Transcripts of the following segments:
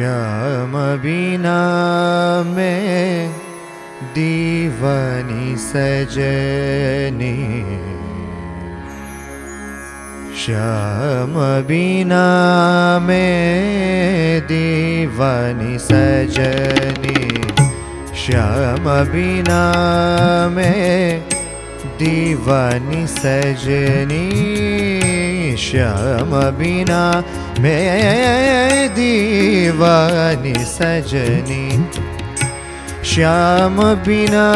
श्याम बिना मैं दीवानी सजनी, श्याम बिना मैं दीवानी सजनी, श्याम बिना मैं दीवानी सजनी, श्याम बिना मैं दीवानी सजनी, श्याम बिना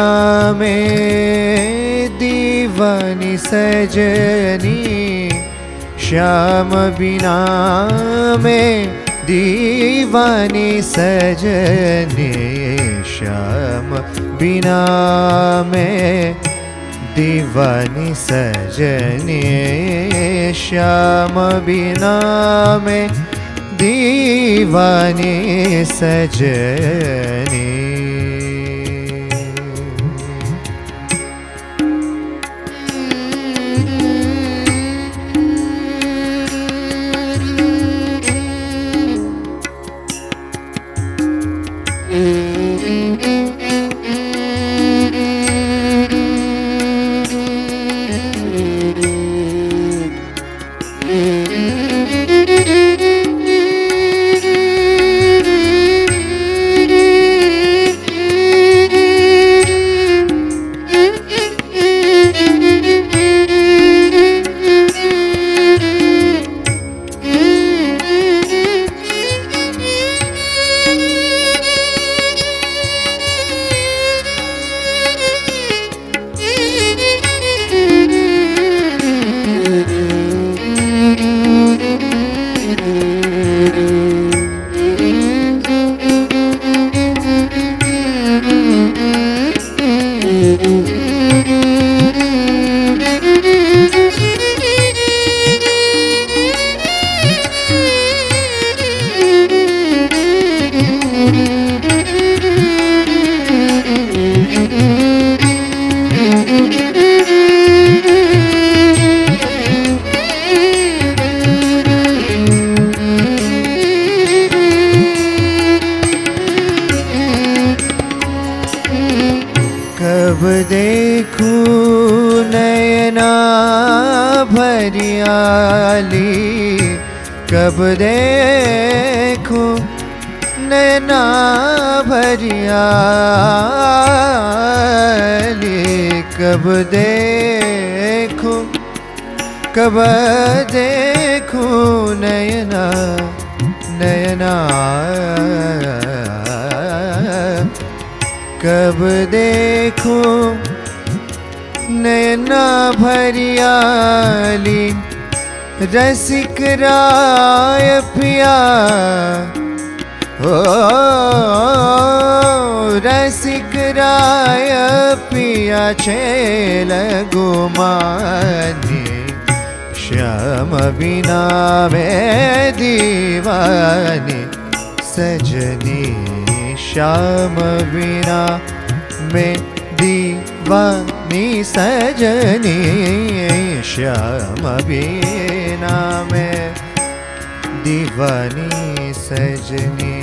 मैं दीवानी सजनी, श्याम बिना मैं दीवानी सजनी, श्याम बिना मैं दीवानी सजनी, श्याम बिना मैं दीवानी सजनी। कब देखूं नैना भरियाली, कब देखूं नैना भरियाली, कब देखूं नैना नैना, कब देखूं नैना भरियाली, रसिक राय पिया, ओ रसिक राय पिया छेल गुमानी, श्याम बिना मैं दीवानी सजनी, श्याम बिना मैं दीवानी सजनी, श्याम बिना मैं दीवानी सजनी।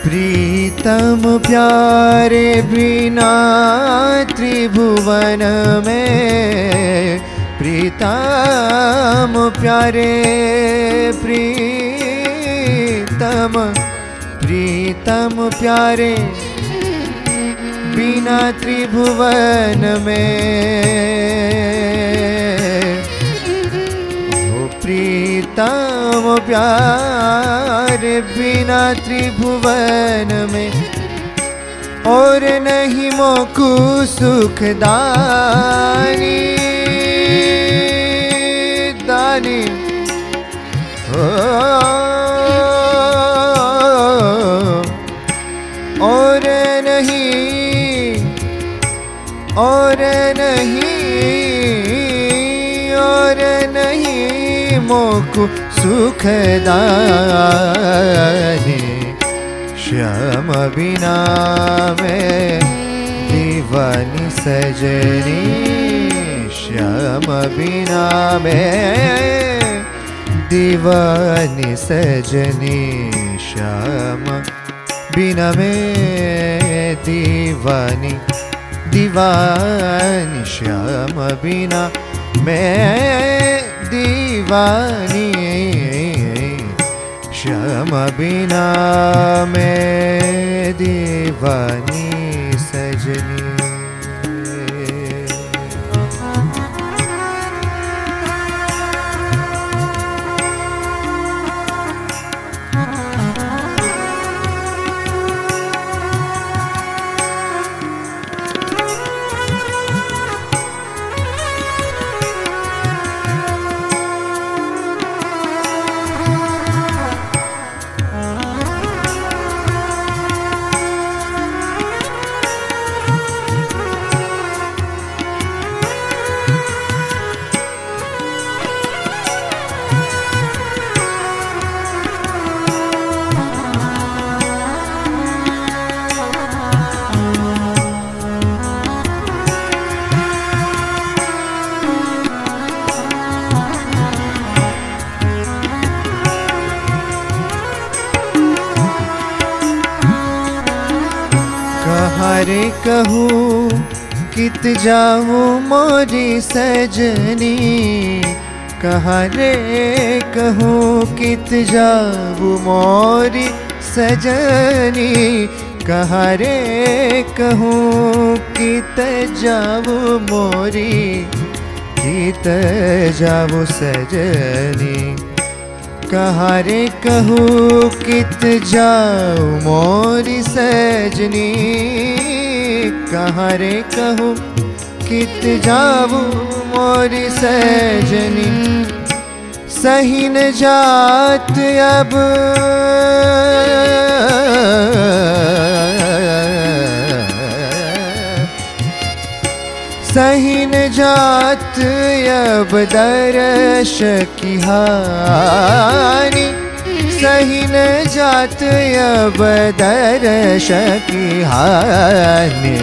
प्रीतम प्यारे बिना त्रिभुवन में, प्रीतम प्यारे प्रीतम प्रीतम प्यारे बिना त्रिभुवन में, प्रीतम प्यारे बिना त्रिभुवन में और नहीं मोकु सुखदानी दानी और नहीं मोकु सुखदानी श्याम बिना में दीवानी सजनी श्याम बिना में दीवानी सजनी श्याम बिना में दीवानी दीवानी श्याम बिना में दीवानी श्याम बिना में दीवानी सजनी हरे कहूँ कित जाऊँ मोरी सजनी कहाँ रे कहूँ कित जाऊँ मोरी सजनी कहाँ रे कहूँ कित जाऊँ मोरी कित जाऊँ सजनी कहाँ रे कहूँ कित जाऊँ मोरी सजनी कहाँ रे कहूँ कित जाऊँ मोरी सजनी सही न जात अब सही न जात अब दर्श की हानि सही न जात अब दर्श की हानि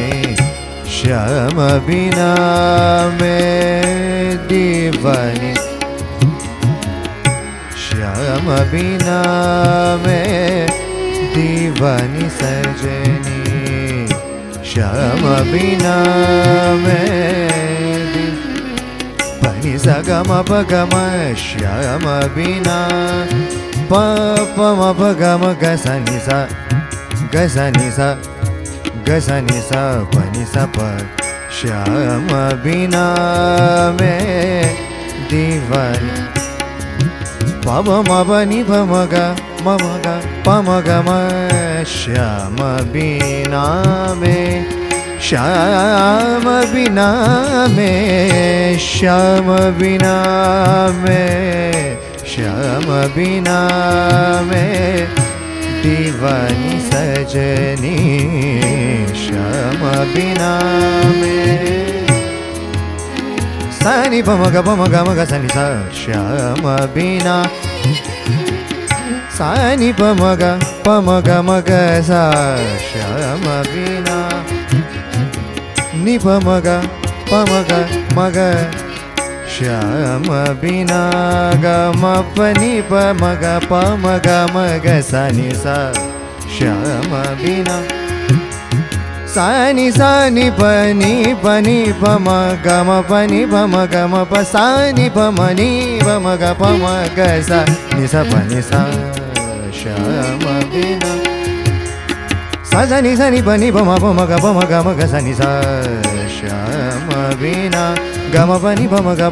श्याम बिना में दीवानी श्याम बिना में दीवानी सजनी श्याम बिना में पनि सगम पगम श्याम बिना पम पगम गसनि सा गसनि सा गसनि सा पनि सा प श्याम बिना में दीवानी पम मनि पमग ममग पमगम श्याम बिना में श्याम बिना में श्याम बिना में श्याम बिना में दीवानी सजनी श्याम बिना में सनि पमग मग सनि सा श्याम बिना सनि पमग मग सा श्याम बिना नि पमग मग श्याम बिना गम पनि पमग मग सनि सा श्याम बिना सानि सानि पनि पम गम पनि पम गम प सानि पमनि पम ग पम ग सा नि सा पनि सा श्याम बिना सा सनि सनि पनि पम पम ग सनि सा श्याम बिना गम पनि पम ग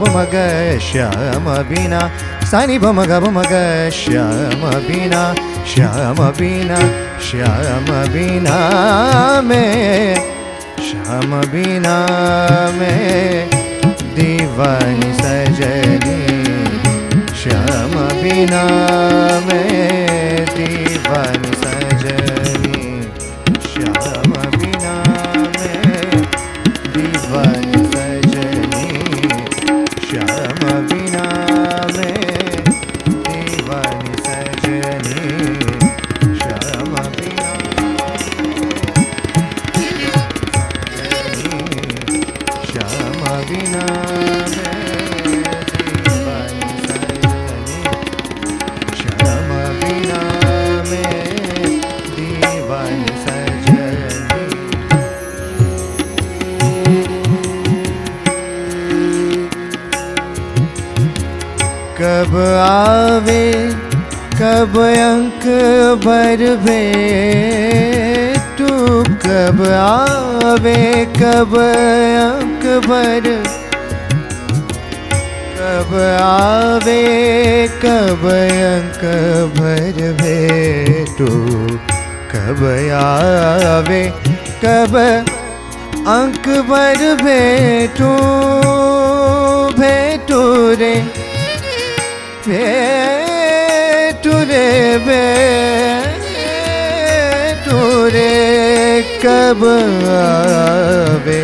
श्याम बिना सनि पम ग श्याम बिना श्याम बिना में श्याम बिना में दीवानी सजनी श्याम बिना में दीवानी सजनी श्याम बिना में दीवानी सजनी श्याम बिना में दीवानी सजनी श्याम बिना श्याम बिना कब आवे कब अंक भर भेटू कब आवे कब अंक भर कब आवे कब अंक भर भेटू कब आवे कब अंक भर भेटू भेटू रे भेटू रे कब आवे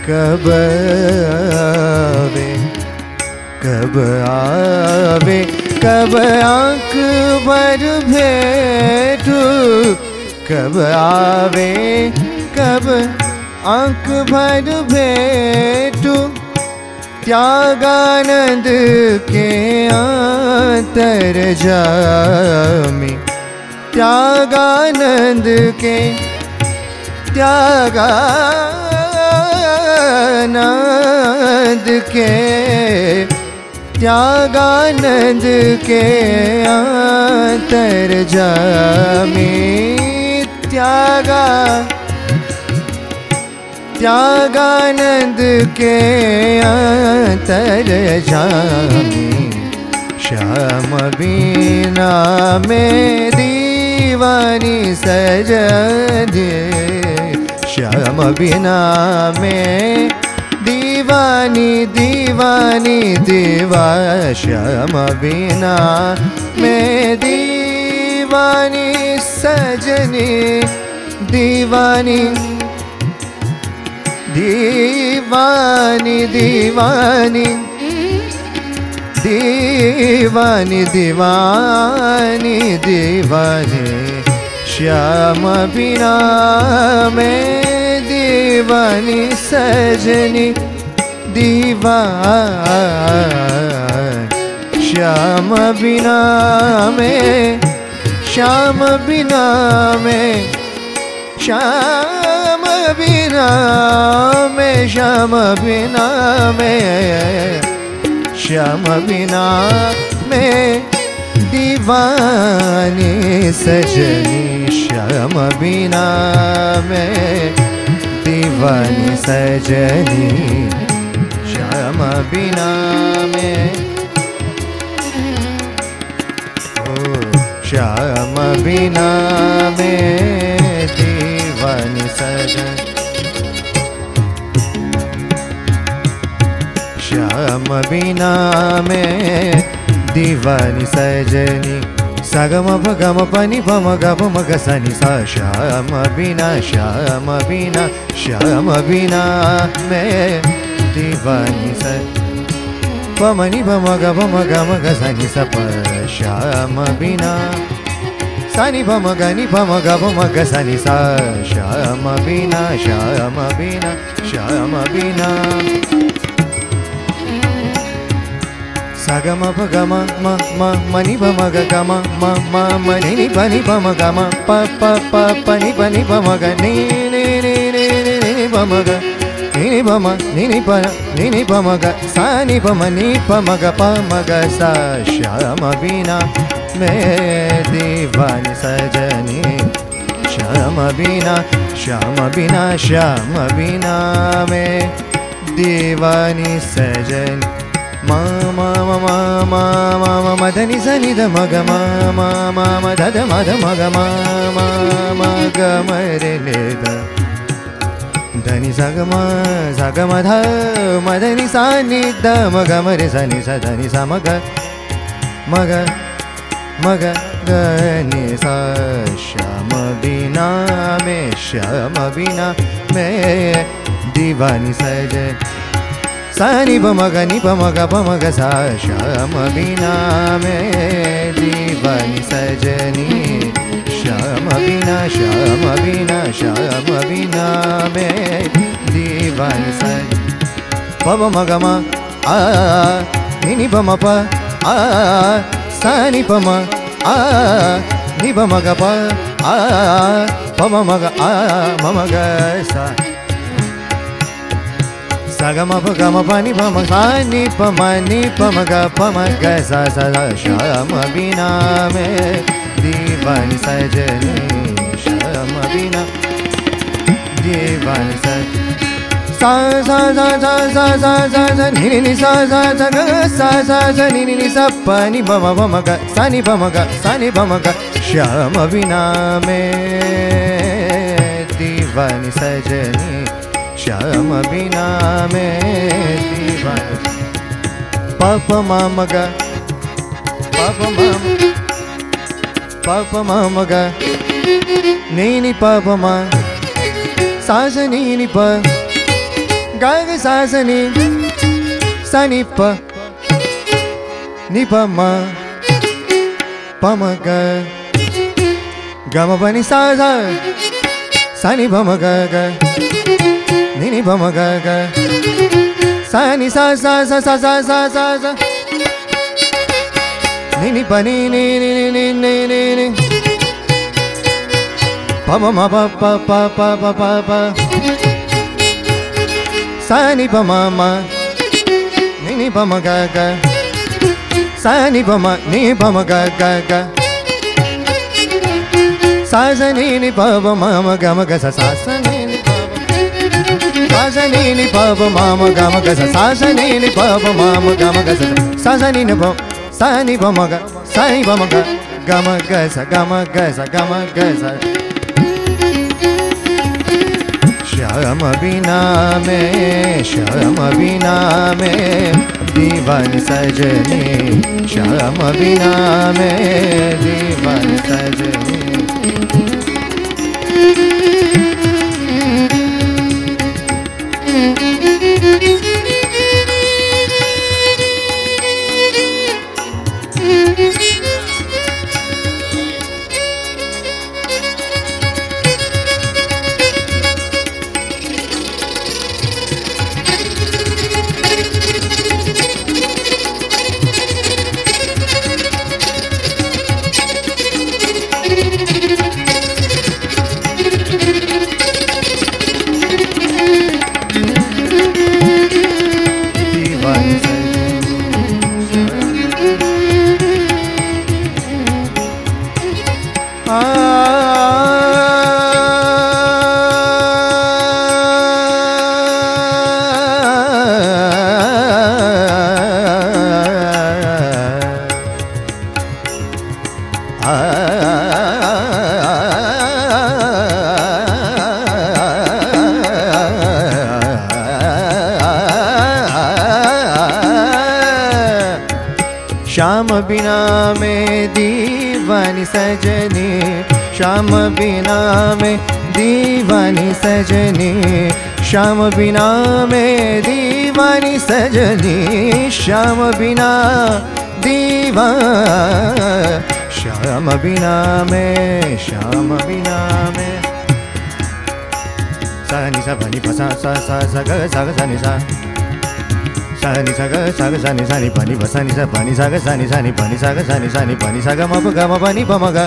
कब आवे कब आवे कब आँख भर भेटू कब आवे कब आँख भर भेटू त्यागानंद के अंतर जामी त्यागानंद के त्यागानंद के त्यागानंद के अंतर जामी त्यागानंद के अंतर जामी श्याम बिना में दीवानी सजनी श्याम बिना में दीवानी दीवानी दीवा श्याम बिना में दीवानी सजनी दीवानी दीवानी दीवानी दीवानी दीवानी दीवानी श्याम बिना में दीवानी सजनी दीवानी श्याम बिना में श्याम बिना में श्याम बिना में श्याम बिना में श्याम बिना में दीवानी सजनी श्याम बिना में दीवानी सजनी श्याम बिना में श्याम बिना में दीवानी सजनी श्याम बिना में दीवानी सजनी सगम भगम पनि पम गम मग सनि सा श्याम बिना में दीवानी स पमनि पम गम मग सनि स प श्याम बिना सनि पम गनि पम गम मग सनि सा श्याम बिना सगम भगम म मनि पम ग गम म नि पनि पम गम प पनि पनि पम ग नि पम ग नि पम ग सा नि पम ग पम ग सा श्याम बिना में दीवानी सजनी श्याम बिना श्याम बिना श्याम बिना में दीवानी सजन मा मा मा मा मा मा मा मदनि सनि द मग मा मा मा मा ध ध म ध मग मा मा मा ग म रे ले द धनि सा ग म ध मदनि सा नि द म ग म रे सा नि सा धनि सा म ग मग ग नि सा श्याम बिना में श्याम बिना में दीवानी सजे सा नि प म ग सा श्याम बिना में दीवानी सजनी श्याम बिना श्याम बिना श्याम बिना में दीवानी सज प म ग म आ नि प म प आ सा नि प म आ नि प म ग प आ प म म ग आ म म ग सा सा ग म प ग म प नि प म सा नि प म ग प म ग सा सा श्याम बिना में दीवानी सजनी श्याम बिना दीवानी सज सा सा सा सा सा सा सा सा नि नि सा सा सा ग सा सा सा नि नि सा प नि प म ग सा नि प म ग सा नि प म ग श्याम बिना में दीवानी सजनी श्याम बिना में दीवानी प प म म ग प प म म ग नि नि प प म सा सा नि नि प ग ग सा सा नि प नि प म प म ग ग म प नि सा सा सा नि प म ग ग नि नि प म ग ग सा नि सा सा सा सा सा सा सा सा नि नि प नि नि नि नि नि नि नि प म म प प प प प प प सा नि प म म नि नि प म ग ग सा नि प म नि प म ग ग ग सा सा नि नि प प म म ग म ग सा सा सा नि नि प सा सा नि नि प प म म ग म ग सा सा सा नि नि प प म म ग म ग सा सा सा नि नि प सा नि प म ग सा नि प म ग ग म ग सा ग म ग सा ग म ग सा श्याम बिना में दीवानी सजनी श्याम बिना में दीवानी सजनी श्याम बिना में दीवानी सजनी श्याम बिना में दीवानी सजनी श्याम बिना में दीवानी सजनी श्याम बिना दीवा श्याम बिना में सा नि सा प नि प सा सा सा सा ग सा ग सा नि सा सा नि सा ग सा ग सा नि सा नि प नि प सा नि सा प नि सा ग सा नि सा नि प नि सा ग सा नि सा नि प नि सा ग म प ग म प नि प म ग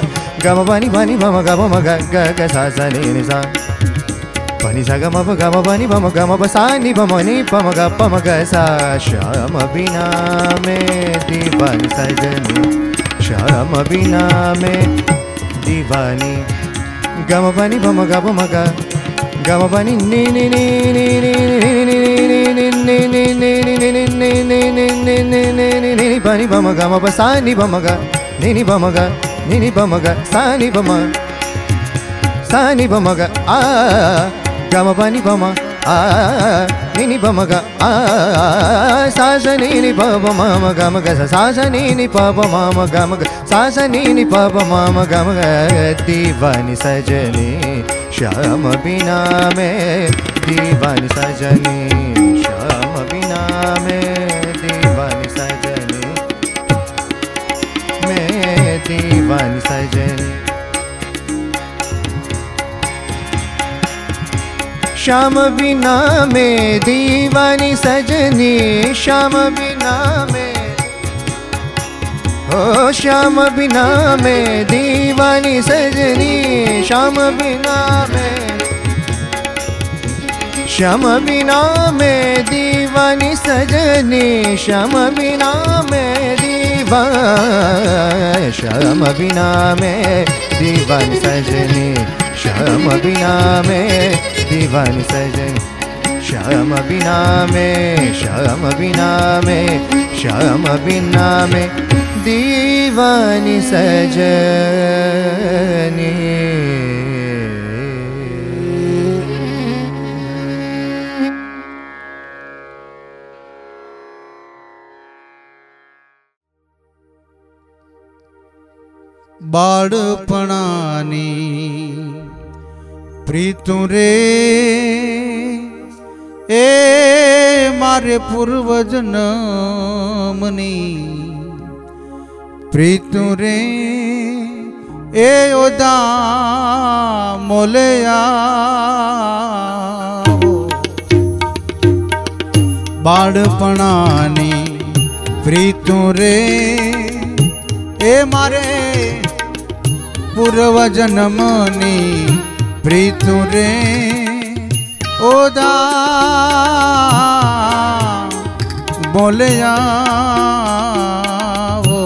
ग म प नि प नि प म ग प म ग ग ग सा सा नि नि सा प नि सा ग म प ग म प नि प म ग म प सा नि प म नि प म ग प म ग सा श्याम बिना में दीवानी सजनी श्याम बिना में दीवानी gama pani pama gama maga gama pani ni ni ni ni ni ni ni pani pama gama pa sa ni pama ga ni pama ga ni pama ga sa ni pama a gama pani pama a ni pama ga a sa sa ni pama mama gama ga sa sa ni pama mama gama ga sa sa ni pama mama gama ga दीवानी सजनी श्याम बिना में दीवानी सजनी श्याम बिना में दीवानी सजनी में दीवानी सजनी श्याम बिना में दीवानी सजनी श्याम बिना में ओ श्याम बिना में दीवानी सजनी श्याम बिना में श्याम बिना में दीवानी सजनी श्याम बिना में श्याम बिना में दीवानी सजनी श्याम बिना में दीवानी सजनी श्याम बिना में श्याम बिना में श्याम बिना में दीवानी सजनी बाळपणानी प्रीतु रे ए मारे पूर्वजन्मनी प्रीतु रे ए ओदा मोलया बाळपणानी प्रीतु रे ए मारे पूर्वजन्मनी प्रीतु रे ओदा बोलया हो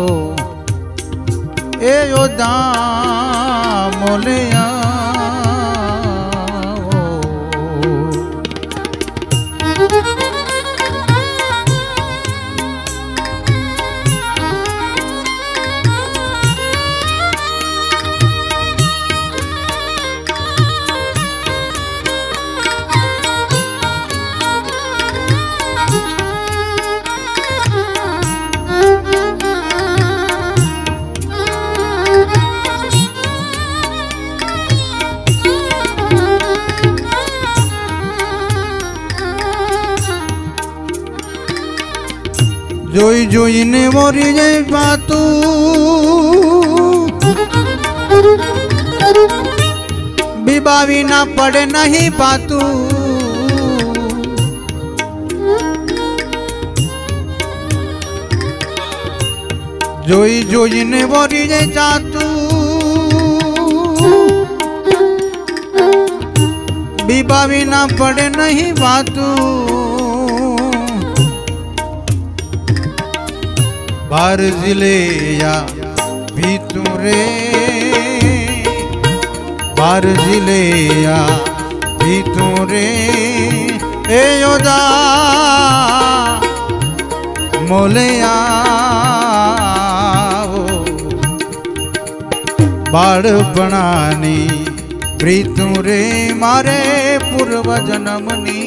ए ओदा बोलया हो જોઈ જોઈને મોરી જાય પાતું બીબાવી ના પડે નહીં પાતું જોઈ જોઈને મોરી જાય જાતું બીબાવી ના પડે નહીં પાતું बार जिले या भीतू रे बार जिले या भीतू रे ए योदा मोलया बाळपणानी प्रीतू रे मारे पूर्व जन्मनी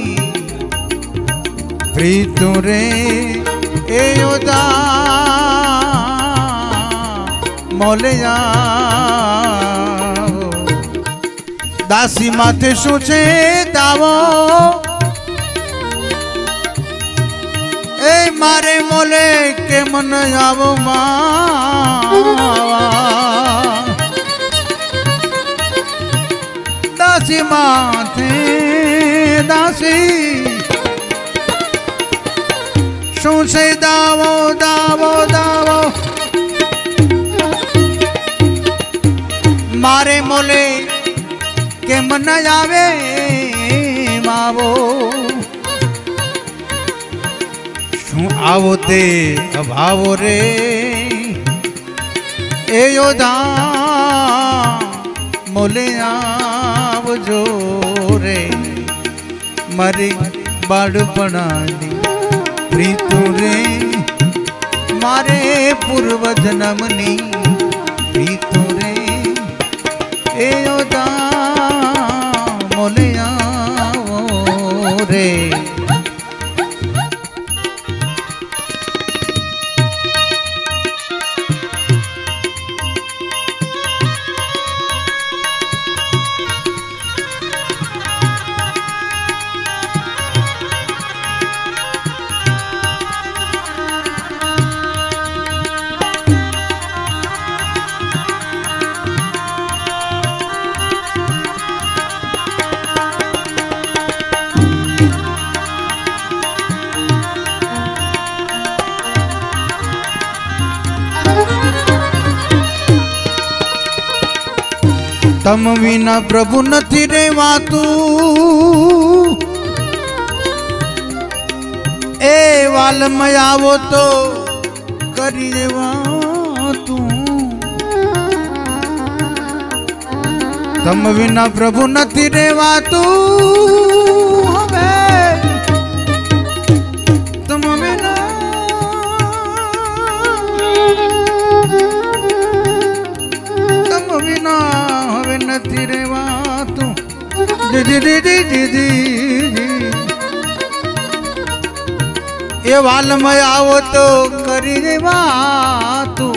प्रीतू रे ए योदा मोलया दासी माथे शू छे दावो ए मारे मोले के मन आवो मावा दासी माथे दासी शू छे दावो दावो दावो मारे मोले के मन आवे मावो शू आवो ते अभावो रे ए योदा मोले आवजो रे मारी बाळपणानी प्रीतु रे मारे पूर्व जन्मनी प्रीतु रे ए योदा मोले आवो रे। तम विना प्रभु नथी रेवातु ए वालम आवो तो करी रेवातु। तम विना प्रभु नथी रेवातु तम विना विना हवे नथी रेवातु ये वालम आवो तो करी रेवातु।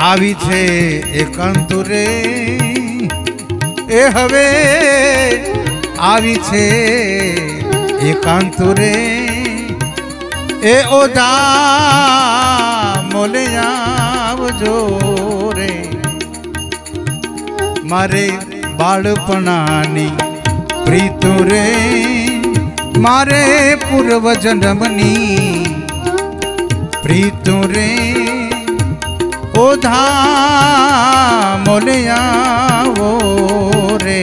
आवी छे एकांत रे ए हवे आवी छे एकांत रे ए ओदा मोले आवजो रे मारे बाळपणानी प्रीतु रे मारे पूर्व जन्मनी प्रीतु रे ओधा मोले आवो रे।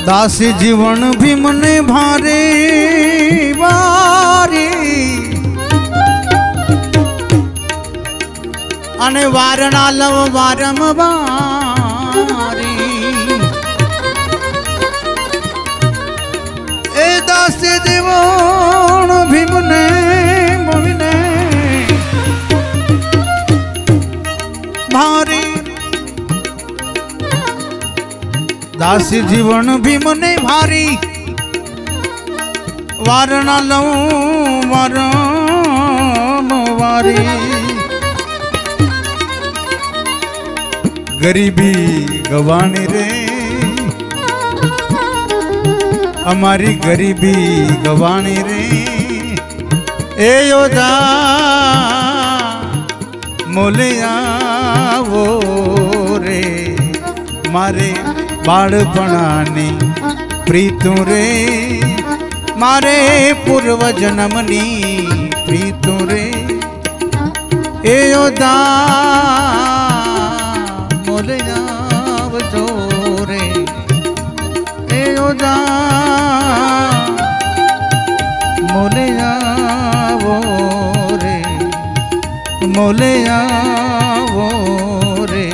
दासी जीवन भी मने भारे वारी अने वारणा लव वारम वारी ए दासी जीवन भी मने मने भारी दासी जीवन भी मने भारी वारणा लऊं वारम वारी गरीबी गवानी रे हमारी गरीबी गवानी रे ए योदा मोले आवो रे मारे बाळपणानी प्रीतु रे मारे पूर्व जन्मनी प्रीतु रे ए योदा मोले आवजो रे ए योदा मोले आवो रे मोले आवो रे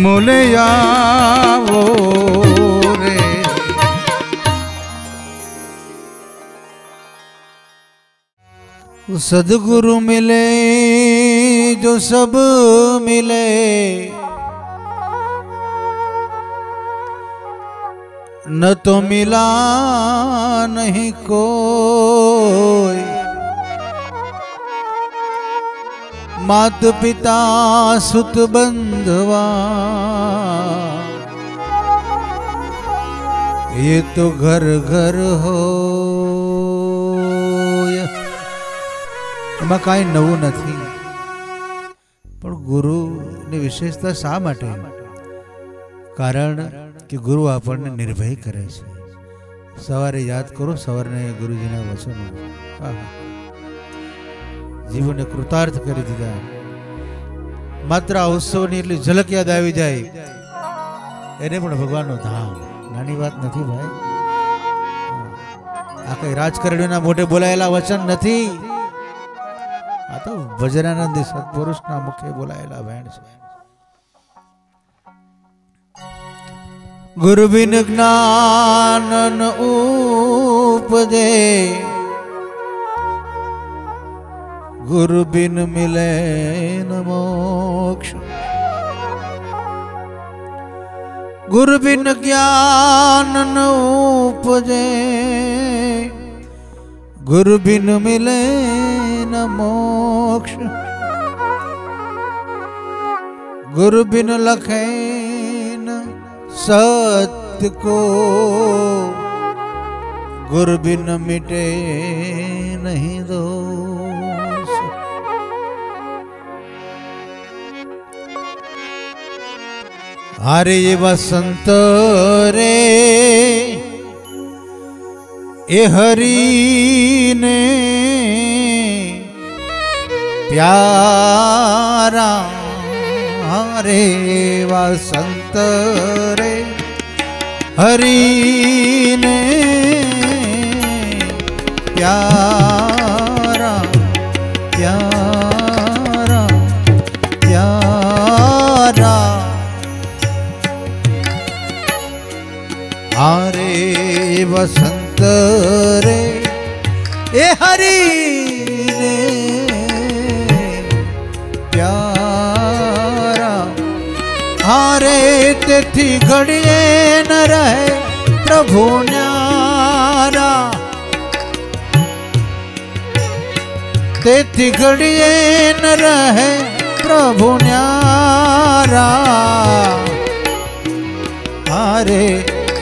मोले आवो रे। सदगुरु मिले जो सब मिले न तो मिला नहीं कोई मात पिता सुत बंधवा ये तो घर घर हो એમાં કાંઈ નવું નથી, પણ ગુરુની વિશેષતા શા માટે? કારણ કે ગુરુ આપણને નિર્ભય કરે છે. સવારે યાદ કરો, સવારને ગુરુજીના વચનો જીવનને કૃતાર્થ કરી દીધા. માત્ર આ ઉત્સવની એટલી ઝલક યાદ આવી જાય, એને પણ ભગવાનનું ધામ. નાની વાત નથી ભાઈ. આ કઈ રાજકારણીઓના મોઢે બોલાયેલા વચન નથી, આ તો વજ્રાનંદ સત્પુરુષના મુખે બોલાયેલા વેણ છે. ગુરુ બિન જ્ઞાન ઉપજે, ગુરુ બિન મિલે ન મોક્ષ. ગુરુ બિન જ્ઞાન ન ઉપજે, ગુરુ બિન મિલે ન મોક્ષ. गुरु बिन लखे न सत्य को, गुरु बिन मिटे नहीं दोष. अरे ये वसंत रे ए हरि ने प्यारा, रे वसंत रे हरि ने प्यारा प्यारा प्यारा. अरे वसंत रे ए हरि ने प्यारा. हारे तेथी घड़िए न रहे प्रभु न्यारा, तेथी घड़िए न रहे प्रभु न्यारा. हारे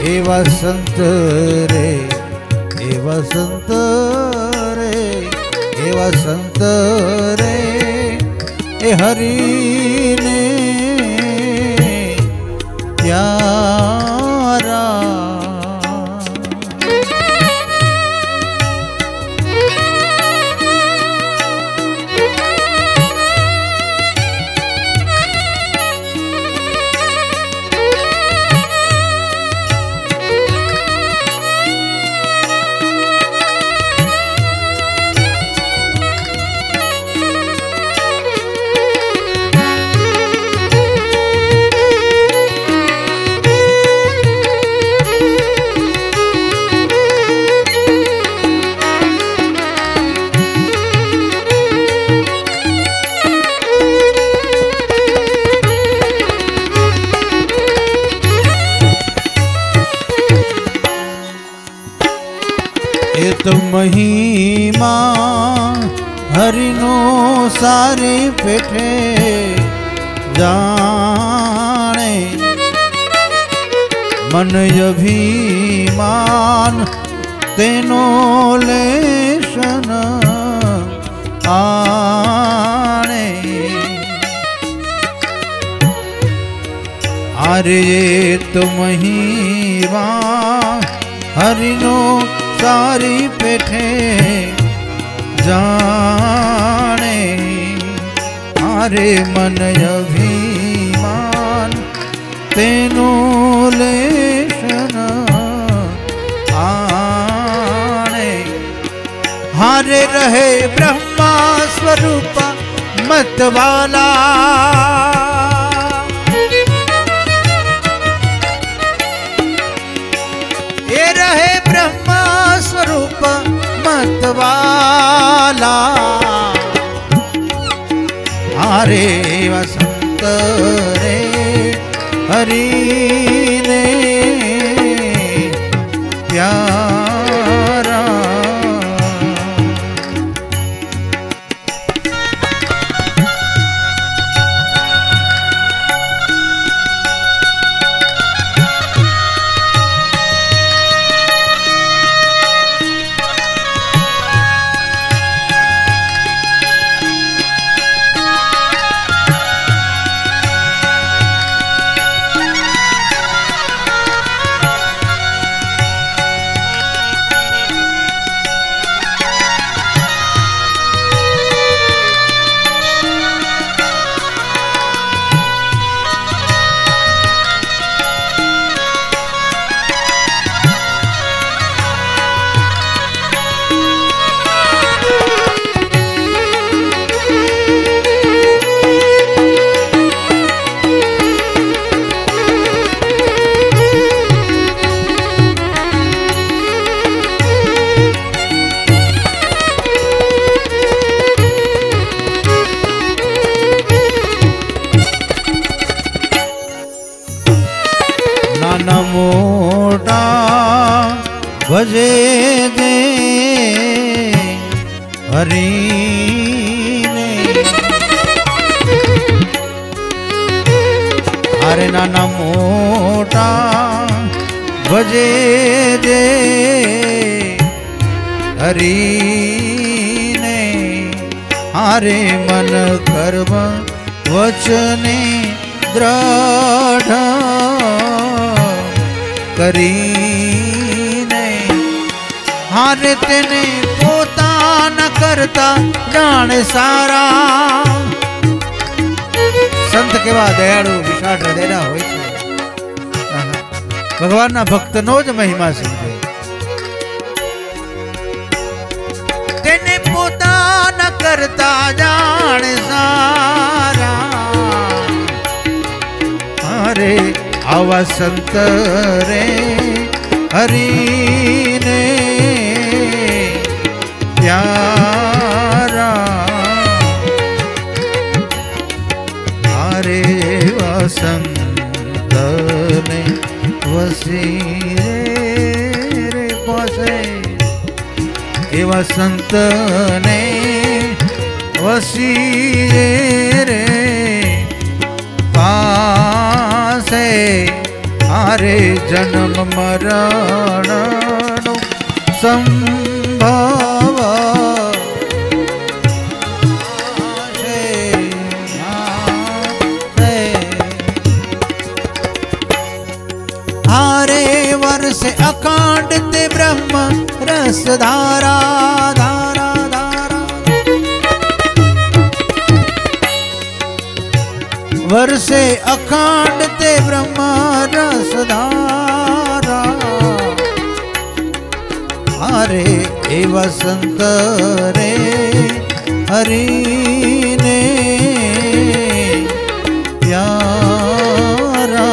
ए वसंत रे ए वसंत रे ए वसंत रे ए हरि ने प्यारा. तो महिमा हरिनो सारे पेठे जाने, मन अभिमान तेनो लेशन आने. अरे तो महिमा हरिनो सारी पेठे जाने. आरे मन अभिमान तेनो लेशन आने. हारे रहे ब्रह्मा स्वरूप मतवाला, ये रहे ब्रह्मा स्वरूप मतवाला. हारे वसंत रे हरि ने प्यारा. हरि ने हारे नाना मोटा भजे जे हरि ने हारे मन कर्म वचने दृढ़ करीने हारे तेने पोता न करता जाने सारा संत केवा दयाळु विशाળ હૃદયના હોય છે ભગવાનના ભક્તનો જ મહિમા સમજે તેને પોતા ન કરતા જાણે સારા અરે આવા સંત રે હરિને प्यारा हारे वसंत ने वसी रे पासे ए वसंत ने वसी रे पासे हारे जन्म मरण संभव हारे वर्ष अकांड ते ब्रह्म रस धारा धारा धारा वर्षे अकांड ते ब्रह्म रस धारा हारे ए वसंत रे हरि ने प्यारा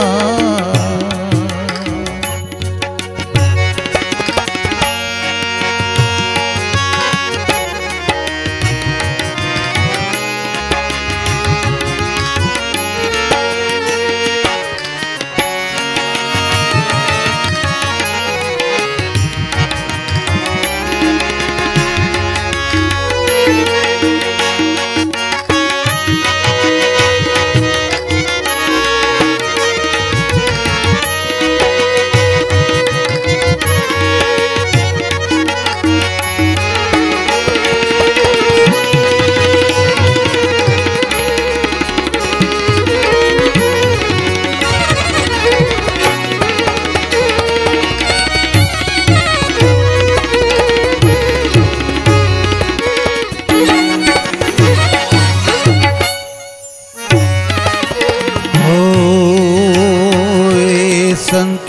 संत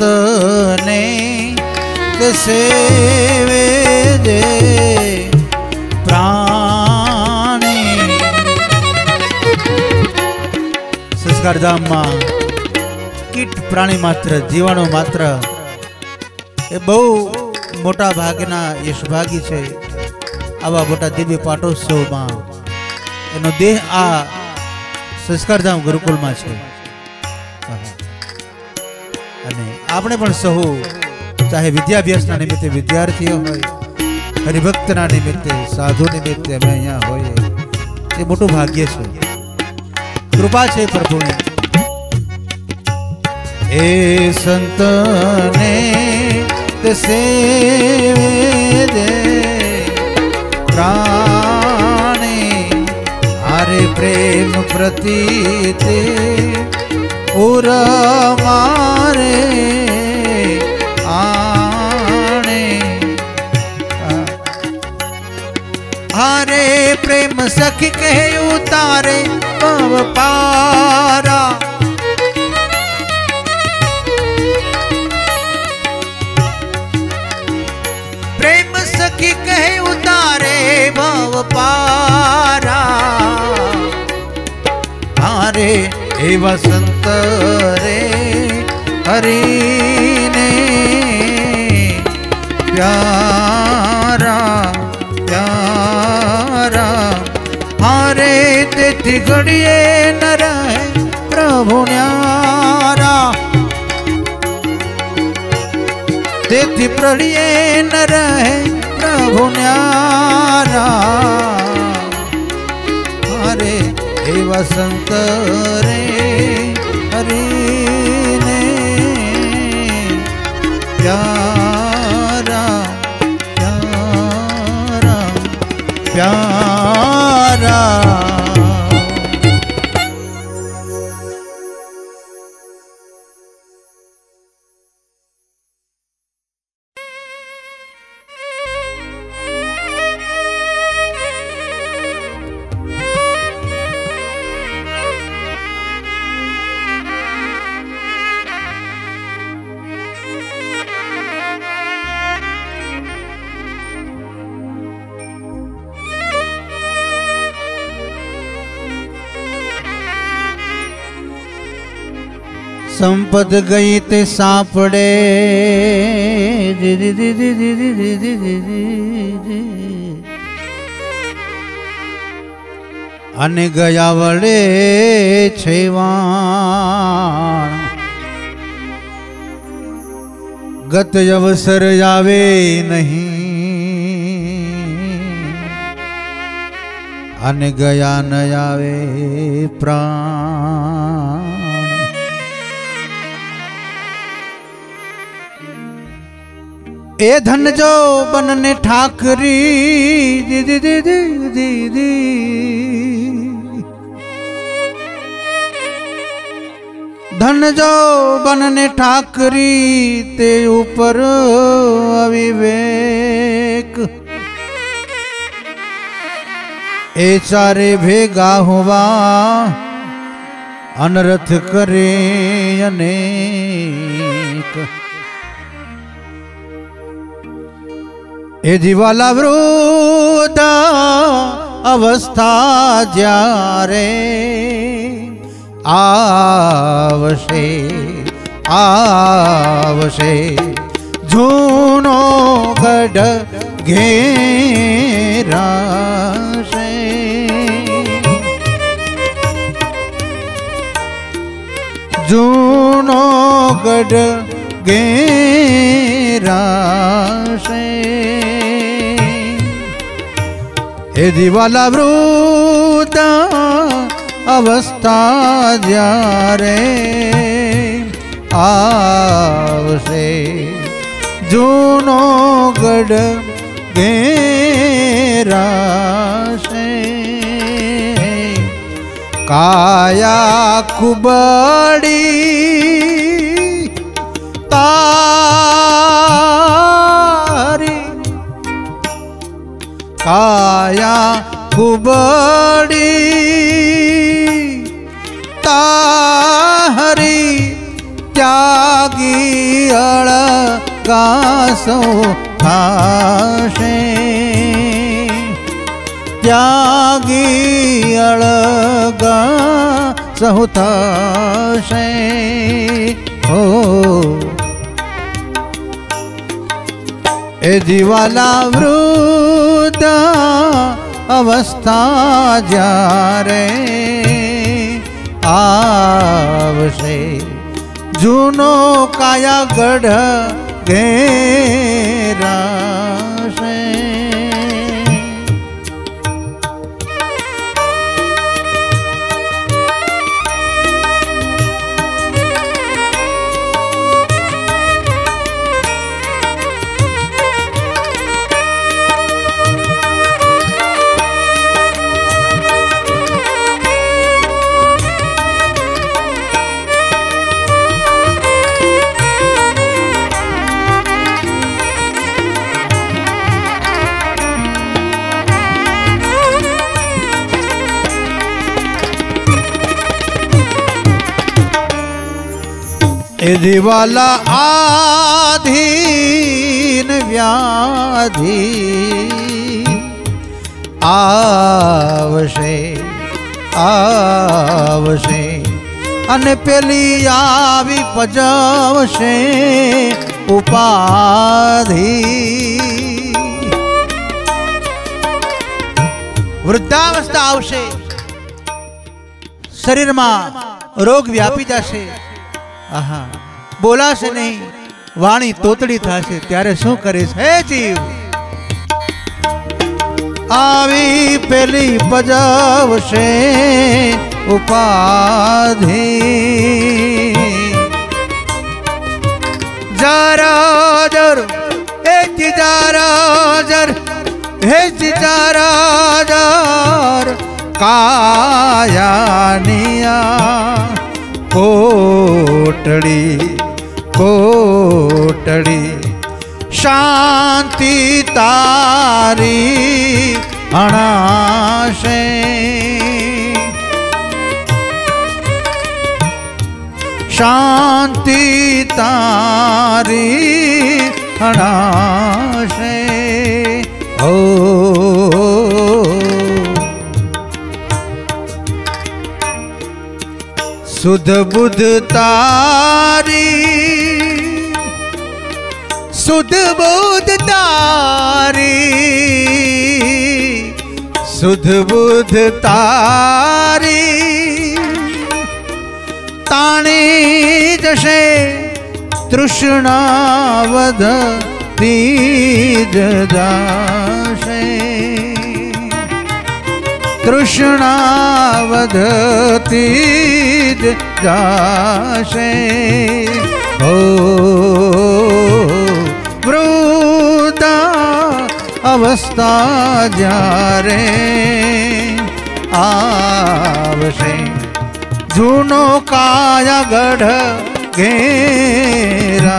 ने सेवे दे प्राणी संस्कार धाम में कीट प्राणी मात्र जीवाणु मात्र ए बहु मोटा भागना यशभागी छे आवा मोटा दिव्य पाटोत्सव में एनो देह आ संस्कार धाम गुरुकुल में छे અને આપણે પણ સહુ ચાહે વિદ્યાભ્યાસના નિમિત્તે વિદ્યાર્થીઓ હોય હરિભક્તના નિમિત્તે સાધુ નિમિત્તે અમે અહીંયા હોઈએ એ મોટું ભાગ્ય છે કૃપા છે પ્રભુની એ સંતને તે સેવે દે પ્રાણે હારે પ્રેમ પ્રતીતે उर मारे आने हारे प्रेम सखी कहे उतारे पव पारा प्रेम सखी कहे उतारे भव पारा हारे हे वसंत रे हरि ने प्यारा प्यारा हारे तेथी घड़िए न रहे प्रभु न्यारा तेथी प्रड़िए न रहे प्रभु न्यारा किया शंकरे हरि ने प्यारा प्यारा प्यारा। संपद गई ते सापड़े अने गया वड़े छेवाण। गत अवसर आवे नहीं अने गया न आवे प्राण। ए धन जो बनने ठाकरी दी दी दी दी दी दी। धन जो बनने ठाकरी ते ऊपर अविवेक। ए चारे भेगा हुआ अनर्थ करे अनेक। ए जीवाला वृद्ध अवस्था ज्यारे आवशे आवशे जूनो गढ़ घेराशे। जूनो गढ़ घेराशे। ए दिवाला वृद्ध अवस्था ज्यारे आवशे जूनो गढ़ घेराशे। काया कुबड़ी तारी काया कुबड़ी ताहरी त्यागी अळगासो थाशे। त्यागी अळगासो थाशे। ओ ए जीवाला वृद्ध अवस्था ज्यारे आवशे जूनो काया गढ़ घेराशे। ए दिवाला आधीन व्याधि आवशे आवशे अने पेली आवी पजावशे उपाधि। वृद्धावस्था आवशे शरीर में रोग व्यापी जशे। आहा बोलाशे नहीं वाणी तोतड़ी थाशे त्यारे शुं करीश हे जीव। आवी पेली पजावशे उपाधि जाराजर एक जाराजर कायानिया कोटड़ी कोटड़ी शांति तारी अनाशे शांति तारी अनाशे ओ सुध बुध तारी सुध बुध तारी सुध बुध तारी ताणी जशे तृष्णावध तीज जाशे तृष्णावध तीज जाशे ओ वृद्धा अवस्था जारे आवशे जूनो काया गढ़ घेराशे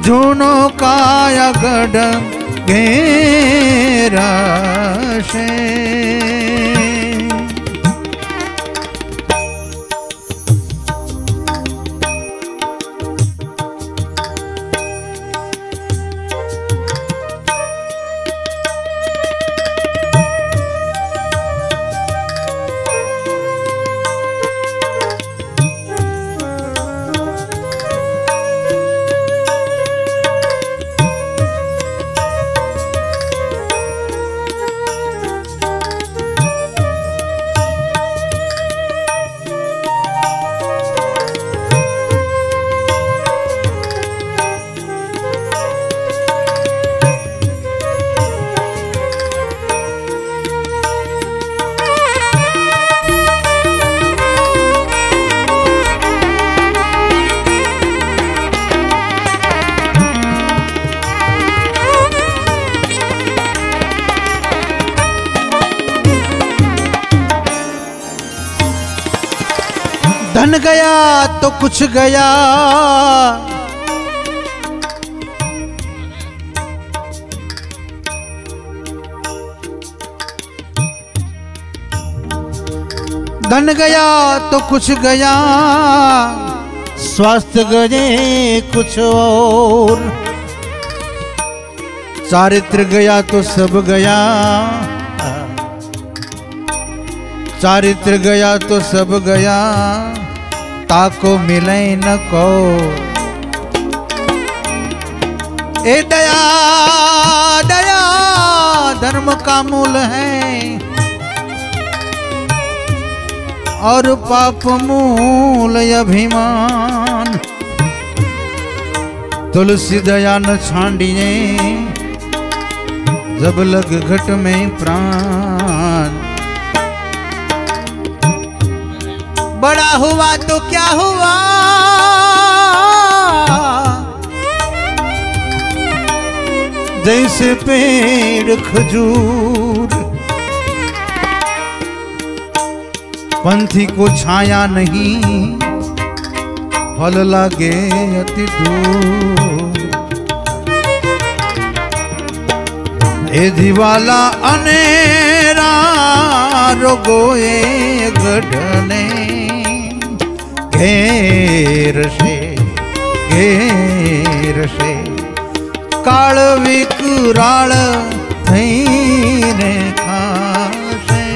जूनो काया गढ़ घेराशे धन गया तो कुछ गया धन गया तो कुछ गया स्वास्थ्य गए कुछ और चारित्र गया तो सब गया चारित्र गया तो सब गया ताको मिले न को ए दया दया धर्म का मूल है और पाप मूल अभिमान तुलसी दया न छांडिए जब लग घट में प्राण बड़ा हुआ तो क्या हुआ जैसे पेड़ खजूर पंथी को छाया नहीं फल लागे अति दूर ए दिवाला अनेरा रोगोए गढ़ने घेर से काल विकराल थईने खासे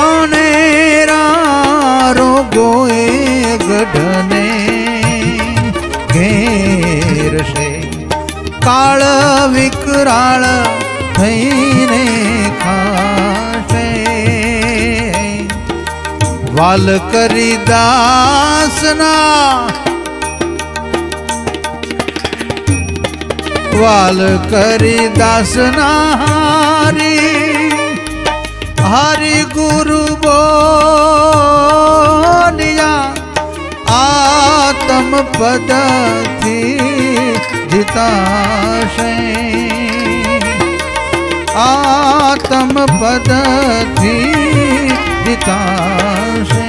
अनेरा रोगोए गढ़ने घेर से काल विकराल थईने खासे वाल करी दासना वाल करी दास नारी हरि गुरु बोलिया आत्म पद थी जिताशे आत्म पद थी जिताशे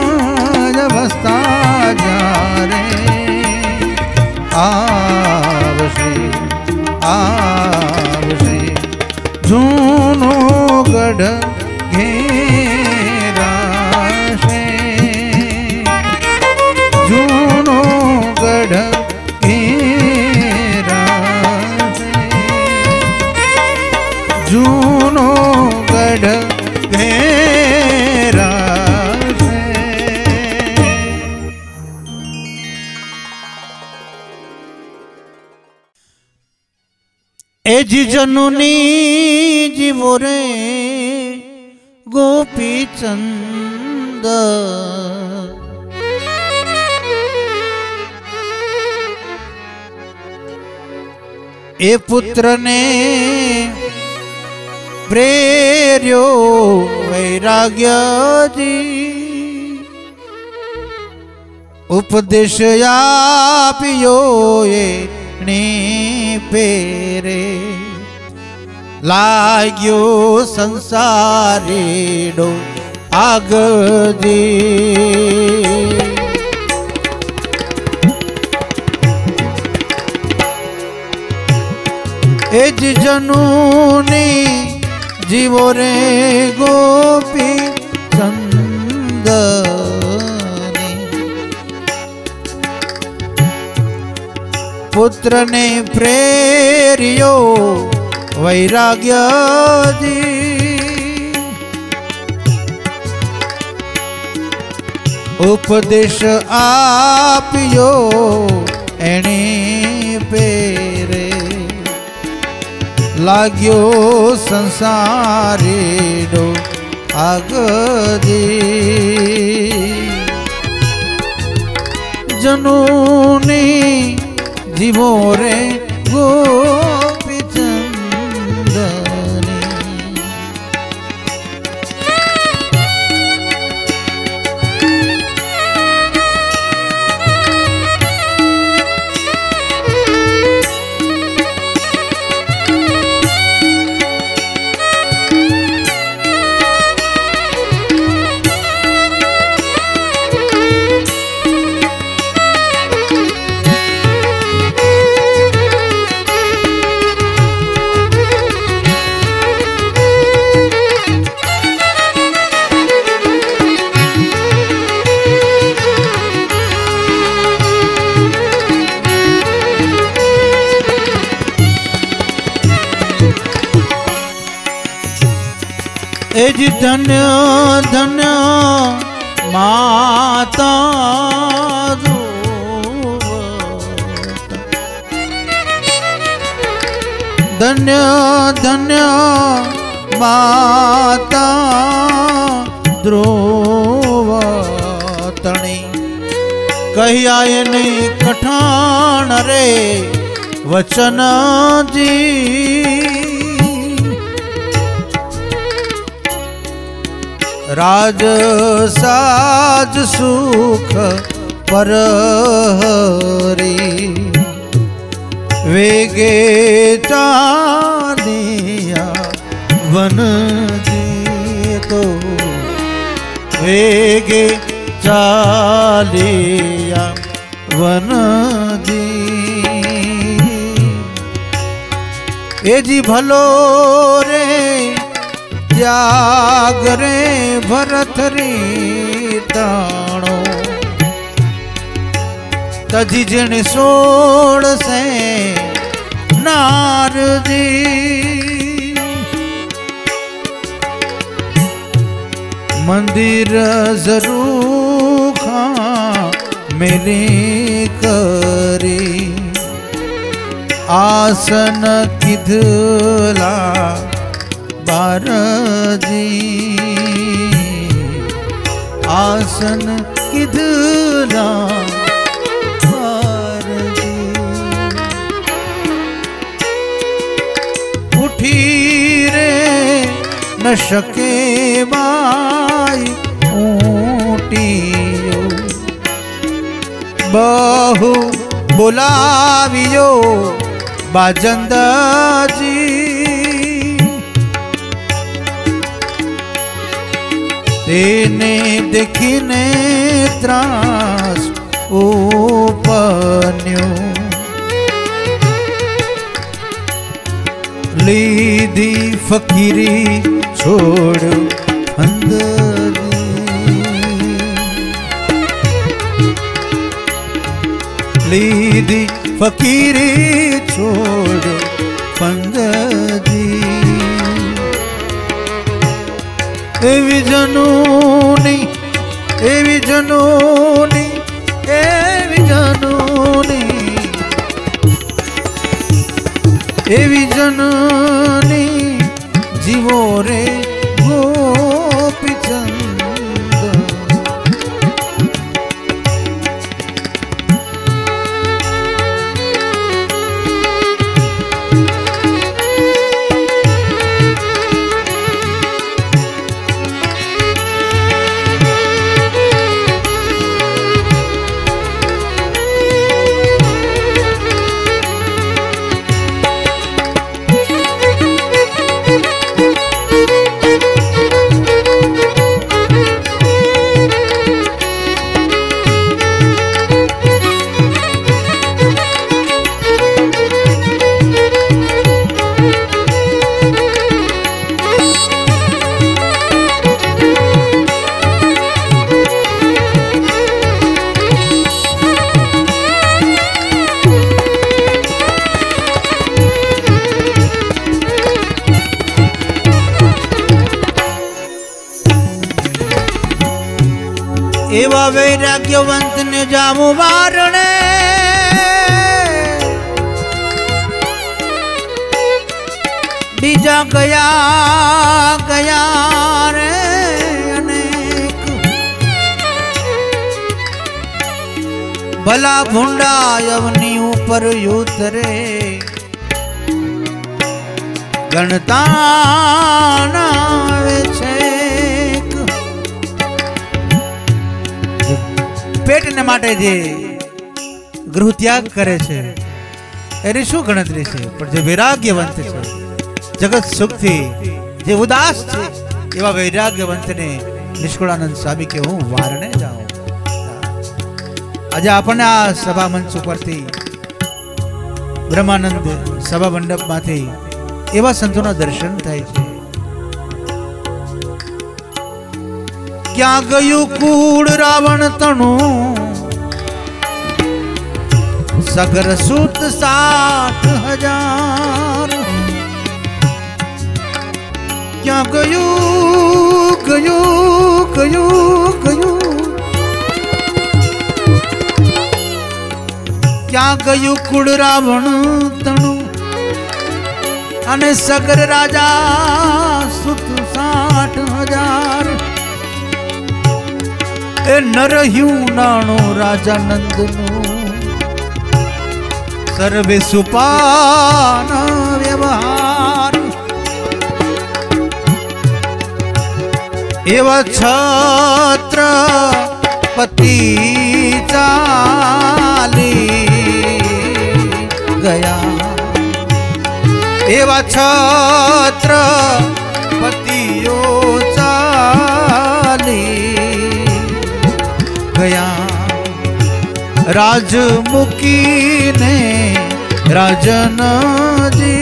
वृद्धावस्था जारे आवशे आवशे जूनो गढ़ घेराशे जूनो गढ़ घेराशे जूनो गढ़ एजी जननी जीवो रे गोपी चंद ए पुत्र ने प्रेर्यो वैराग्य जी उपदेश आप्यो ये ने पेरे लाग्यो संसारेडो आगजी एज जनूनी जीवो रे गोपी चंद पुत्र ने प्रेरियो वैराग्य जी उपदेश आप्यो एने पेरे लाग्यो संसारेडो आगजी जनूनी जीवो रे गोपी चंदनी एज धन्य धन्य माता धन्य धन्य माता ध्रुवतणी कहिया नहीं कठान रे वचन जी राज साज सुख पर हरी वेगे चालिया वन जी तो वेगे चालिया वन जी ए जी भलो रे त्याग रे भरत री ताणो तजी जन सोड़ से नारदी मंदिर जरूर खा मेरी करी आसन किधला बारजी आसन કીધલા ઉઠી રે ન શકે બાઈ ઊંટી બહુ બોલાવ્યો બાજંદાજી તેને દેખીને ત્રાસ ઉપન્યો લીધી ફકીરી છોડ અંદર લીધી ફકીરી છોડ પંદજી એવી જનોની એવી જનોની એવી જનોની એવી જનની જીવો રે ગોપીચંદ એવા વૈરાગ્યવંત ને જામુ વારણે બીજા ગયા ગયા રે અનેક ભલા ભૂંડા યવની ઉપર યુતરે ગણતા નાવે છે પેટને માટે જે ગૃહ ત્યાગ કરે છે એની શું ગણતરી છે, પણ જે વૈરાગ્યવંત છે જગત સુખથી જે ઉદાસ છે એવા વૈરાગ્યવંતને નિષ્કુળાનંદ સ્વામી કે હું વારણે જાઉં. આજે આપણને આ સભા મંચ ઉપરથી બ્રહ્માનંદ સભા મંડપમાંથી એવા સંતોના દર્શન થાય છે. ક્યાં ગયું કૂળ રાવણ તણું સગર સૂત 60,000 ક્યાં ગયું ગયું ગયું ગયું ક્યાં ગયું કૂળ રાવણ તણું અને સગર રાજા સૂત 60,000 એ ન રહ્યું નાણું રાજાનંદનું સર્વે સુપાન વ્યવહાર એવા છત્રપતિ ચાલી ગયા એવા છત્રપતિઓ ચાલી ગયા રાજ મૂકીને રાજનજી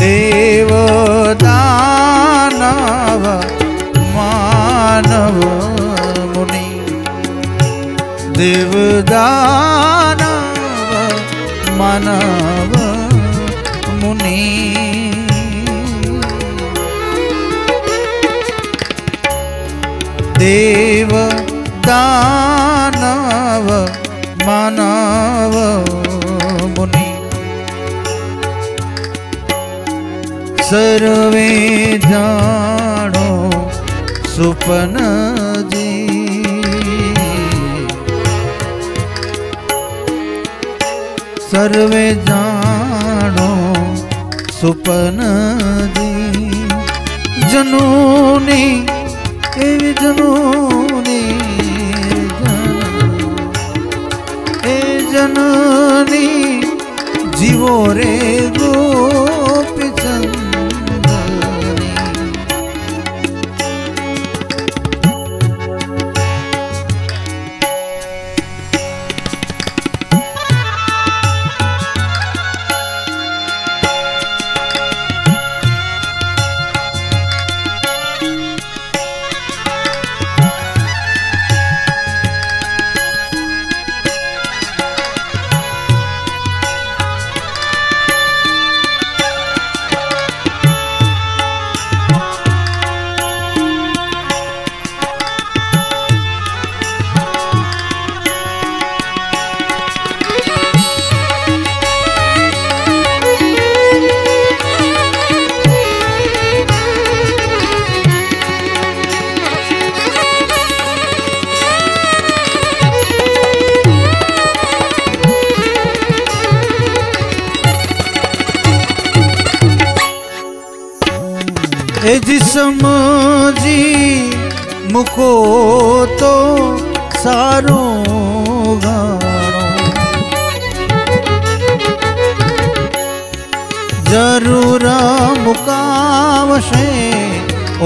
દેવ દાનવ માનવ મુનિ દેવ દાનવ માનવ મુનિ દેવ દાનવ માનવ મુનિ સર્વે જાણો सुपन जी सर्वे जानो सुपन जी जनूनी एवी जनूनी जननी जीवो रे गोपी चंदनी ए जिसम जी मुको तो सारो गाणो जरूर मुकावशे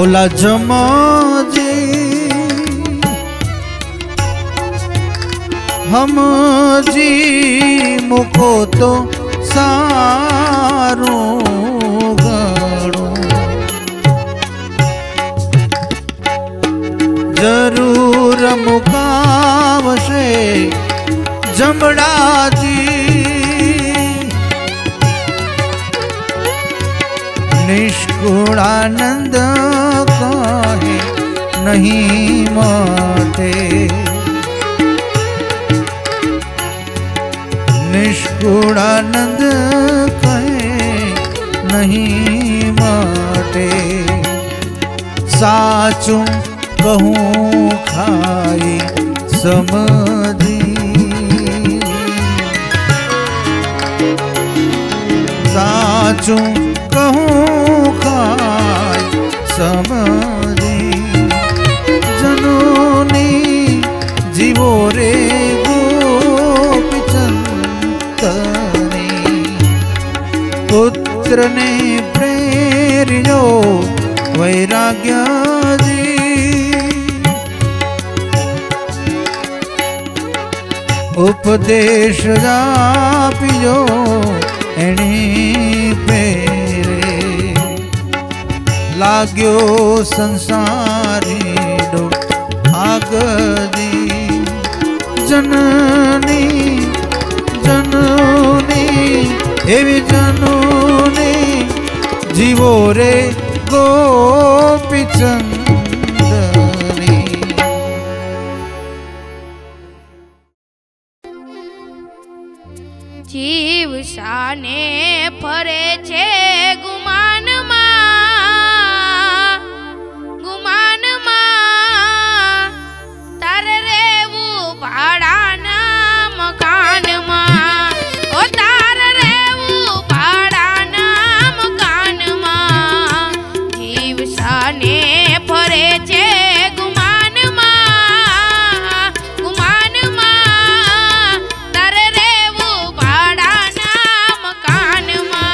ओला जमा जी हम जी मुको तो सारो गाणो जरूर मुकावशे जमड़ा जी निष्कुणानंद काहे नहीं माते निष्कुणानंद कहे नहीं माटे साचुं कहूँ खाई समझी साचुं कहूँ खाई समझी जनोनी जीवो रे गोपी चंदनी पुत्र ने प्रेरियो वैराग्य जी उपदेश जापियो एनी पेरे लाग्यो संसारी डो आगदी जननी जननी एवी जननी जीवो रे गोपी चंदनी जीव शाने फरे छे गुमान मा तारे रेवू भाड़ाना मकान मा ओ तारे रेवू भाड़ाना मकान मा जीव शाने फरे छे गुमान मा तारे रेवू भाड़ाना मकान मा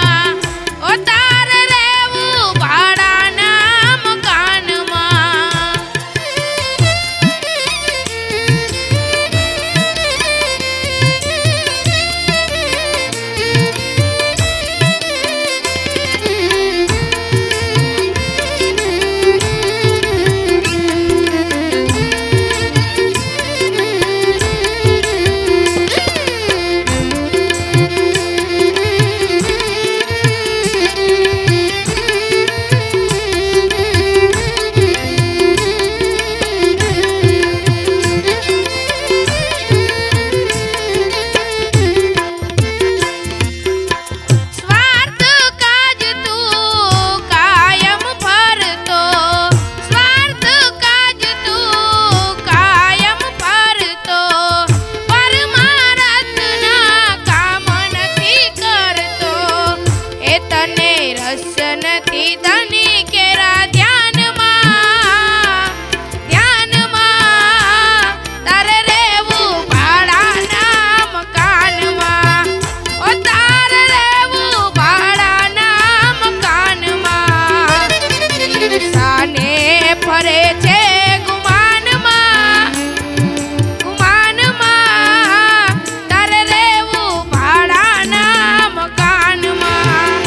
કરે છે ગુમાનમાં ગુમાનમાં તારે રહેવું ભાડાના મકાનમાં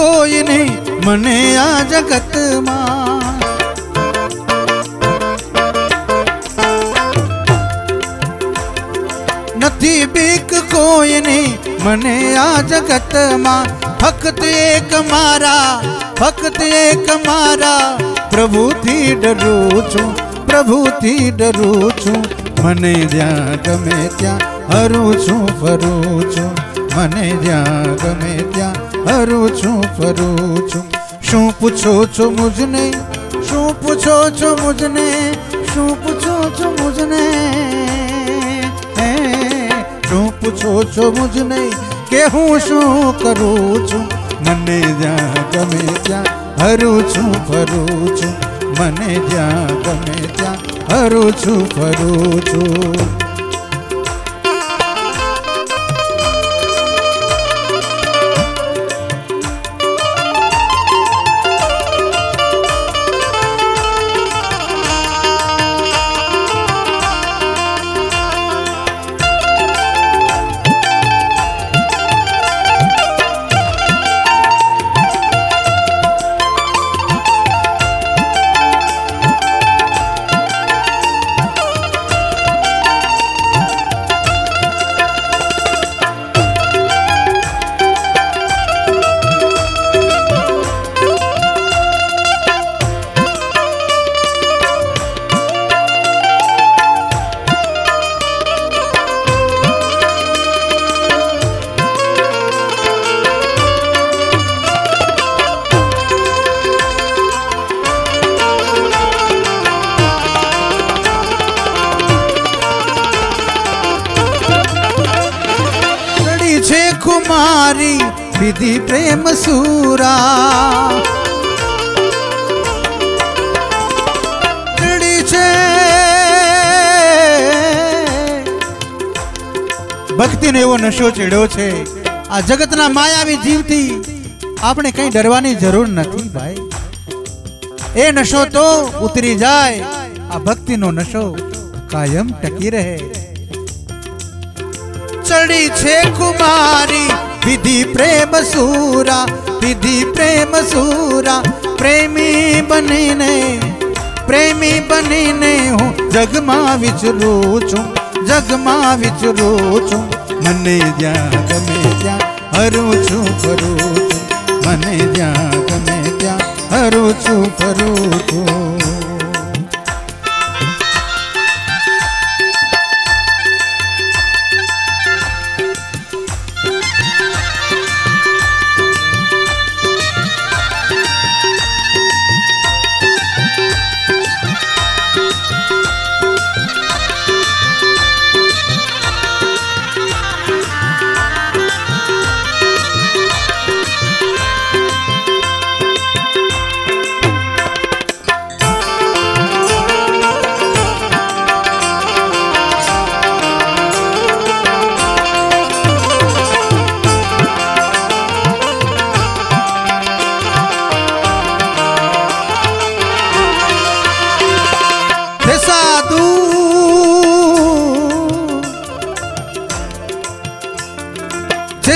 कोई नहीं मने आ जगत मां। नथी बीक कोई नहीं मने आ जगत मां। फकत एक मारा प्रभु थी डरू छू, प्रभु थी डरू छू। मने ज्यां गमे त्यां हरू छू फरू छू। मने ज्यां गमे त्यां हरू छू फरू छू। शू पूछो छो मुझने, शू पूछो छो मुझने, शू पूछो छो मुझने, शू पूछो छो मुझने के हूँ शू करू छू। मने ज्यां गमे त्यां हरू छू फरू छू। मने ज्यां गमे त्यां हरू छू फरू छू। कुमारी विधि प्रेम सूरा भक्ति ने एवो नशो चढ़्यो छे। आ जगतना मायावी जीवथी आपणे कई डरवानी जरूर नथी भाई। ए नशो तो उतरी जाए, आ भक्ति नो नशो कायम टकी रहे। चढ़ी छे कुमारी विधि प्रेम सूरा, विधि प्रेम सूरा। प्रेमी बनीने हूँ जग मां विचरू छूं, जग मां विचरू छूं। मने ज्यां गमे त्यां हरू छूं फरू छूं। मने ज्यां गमे त्यां हरू छूं फरू छूं।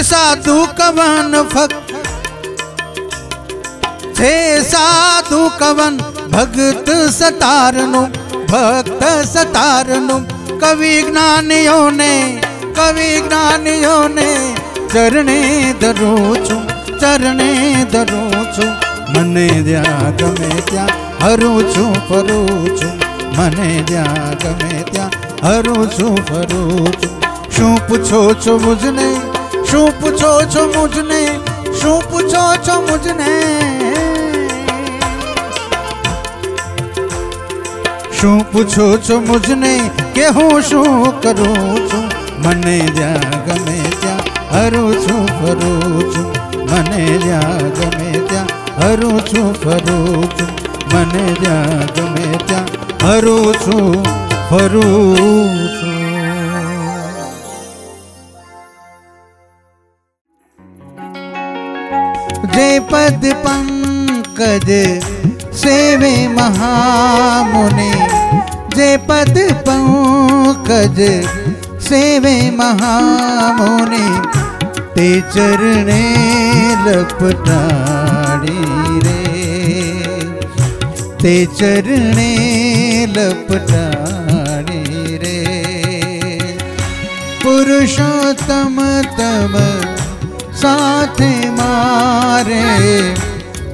साधु कवन छे साधु कवन भगत सतारनु, भक्त सतारनु। कवि ज्ञानियों ने चरणे धरू छूं, चरणे धरू छूं। मने ज्यां गमे त्यां हरू छूं फरू छूं। मने ज्यां गमे त्यां हरू छूं फरू छूं। शू पूछो छो मुझने, शू पूछो छो मुझने, शू पूछो छो मुझने, शू पूछो छो मुझने के हूँ शू करू छूं। मने ज्यां गमे त्यां हरू छूं फरू छूं। मने ज्यां गमे त्यां हरू छूं फरू छूं। मने ज्यां गमे त्यां हरू छूं फरू छूं। जे पद पंकज सेवे महामुनि, जे पद पंकज सेवे महामुनि। ते चरणे लपटा रे, ते चरणे लपटाणी रे। पुरुषोत्तम तम साथे मारे,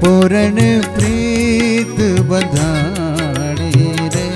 पूर्ण प्रीत बधाणी रे।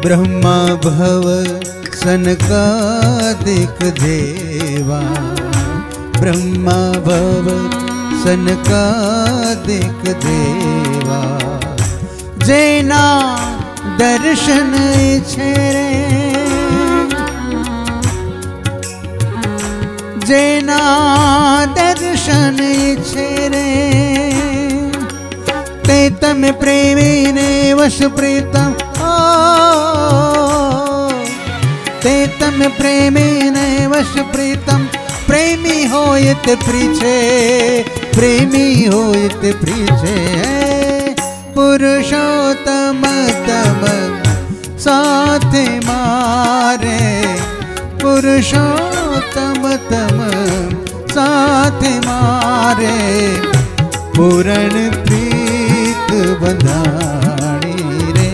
ब्रह्मा भव सनकादिक देवा, ब्रह्मा भव सनकादिक देवा, जेना दर्शन इच्छे रे, जेना दर्शन इच्छे रे, ते तम प्रेमी ने वश प्रीतम, ते तम प्रेमी ने वश प्रीतम, प्रेमी होयत प्रीछे, प्रेमी होयत प्रीछे। पुरुषोत्तम तम साथे मारे, पुरुषोत्तम तम साथे मारे, पूर्ण प्रीत बंधाणी रे,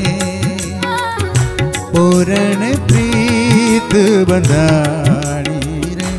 पूर्ण प्रीत बंधाणी रे।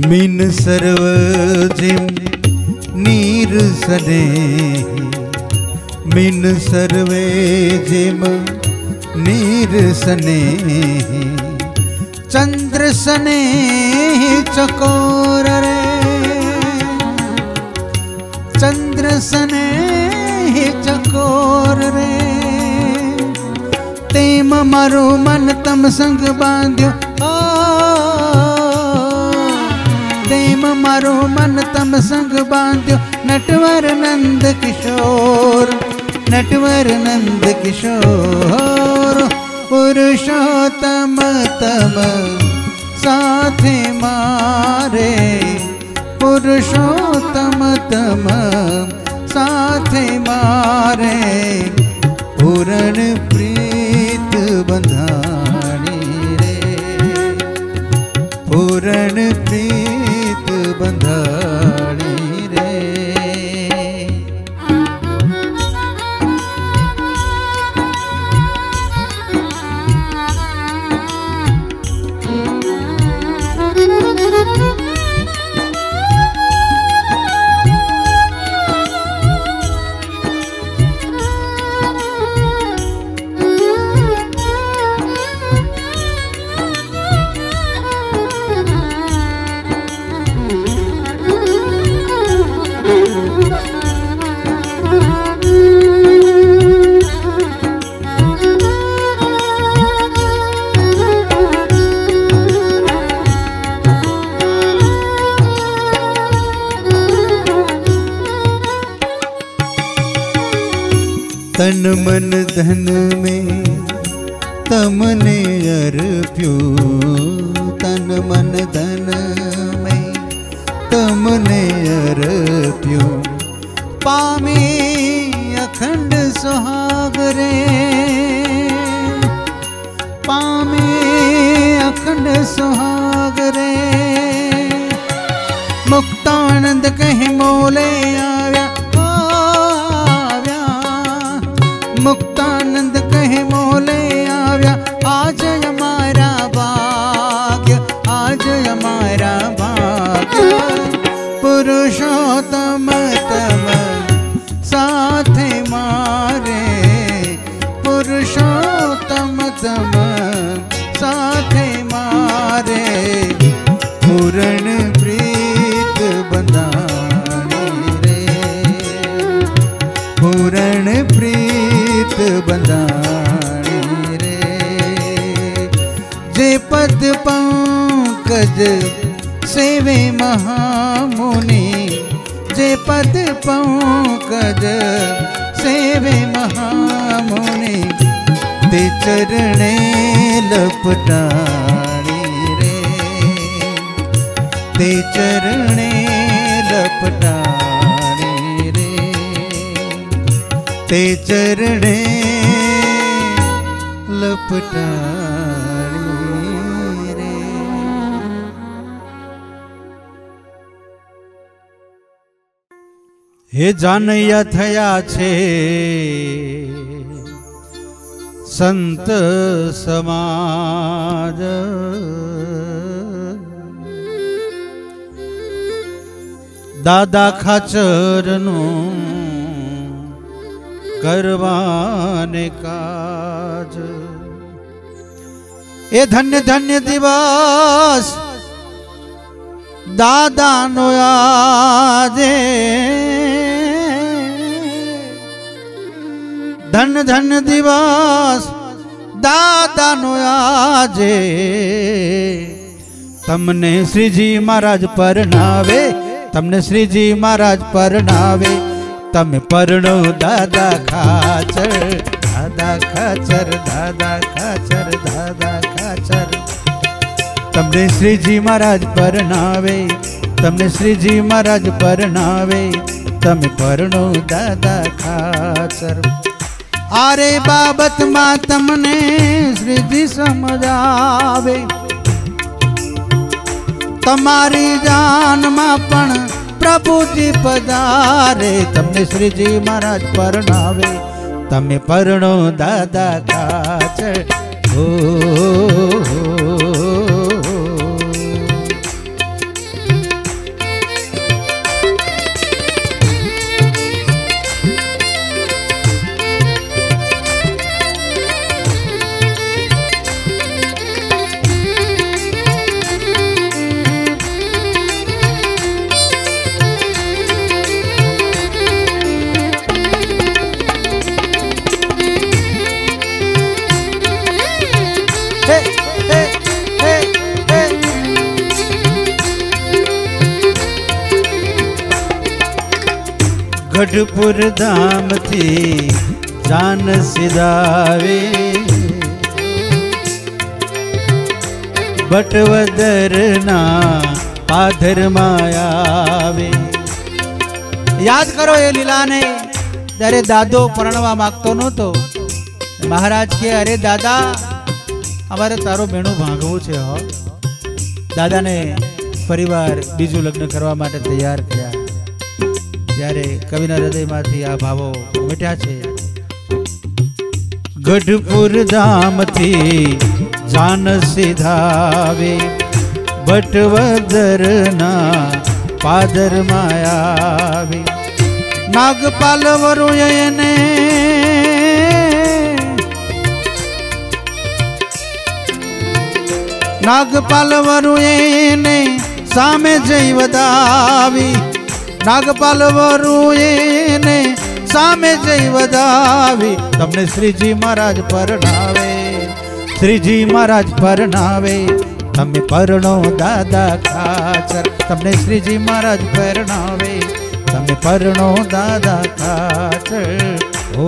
मीन सर्व जिम नीर सने, मीन सर्वे जिम नीर सने, चंद्र सने चकोर रे, चंद्र सने चकोर रे। तेम मारो मन तम संग बांध्यो, तेम मारो मन तम संग बांध्यो, नटवर नंद किशोर, नटवर नंद किशोर। पुरुषोत्तम तम साथे मारे, पुरुषोत्तम तम साथे मारे, पूर्ण प्रीत बंधाणी रे, पूर्ण प्रीत बंधाणी रे। तन मन धन में तमने अर्प्यो, तन मन धन में तमने अर्प्यो, पामे अखंड सुहाग रे, पामे अखंड सुहाग रे। मुक्तानंद कहीं मोले आव्या आव्या मुक्तानंद कहीं मोले आव्या आज हमारा भाग्य आज हमारा भाग्य पुरुषोत्तम तम साथे मारे पुरुषोत्तम तम साथे मारे पूर्ण प्रीत बंधानी रे पूर्ण प्रीत बंधानी रे जे पद पंकज सेवे महामुनि जे पद पंकज सेवे महामुनि ते चरणे लपटाणी रे ते चरणे लपटाणी रे ते चरणे लपटाणी रे। हे जानैया थया छे संत समाज दादा खाचरनु करवाने काज ए धन्य धन्य दिवस दादा नो आजे धन धन दिवस दादा नो आजे तमने श्रीजी महाराज परनावे तमने श्रीजी महाराज परनावे तमे परणो दादा खाचर दादा खाचर दादा खाचर दादा खाचर तमने श्रीजी महाराज परनावे तमने श्रीजी महाराज परनावे तमे परणो दादा खाचर आरे बाबत मां तमने श्रीजी समझावे तमारी जान मां पण प्रभुजी पधारे तमने श्रीजी महाराज परनावे तमे परणो दादा खाचर ओ गढ़पुर धाम थी जान सिधावे बटवदर ना पाधर मायावे। याद करो ये लीला ने ત્યારે દાદો પરણવા માંગતો નહોતો મહારાજ કે અરે દાદા અમારે તારો બેણું ભાંગવું છે હો દાદાને પરિવાર બીજું લગ્ન કરવા માટે તૈયાર કર્યા ત્યારે કવિના હૃદયમાંથી આ ભાવો ઉમટ્યા છે ગઢપુર ધામથી જાન સીધાવે બટવદરના પાદર માયાવે નાગપાલ વરુયને નાગપાલ વરુયને સામે જઈ વધાવી नागपाल वरुएने सामे जई वधावी तमने श्रीजी महाराज परनावे श्रीजी महाराज परनावे तमे परणो दादा खाचर तमने श्रीजी महाराज परनावे तमे परणो दादा खाचर ओ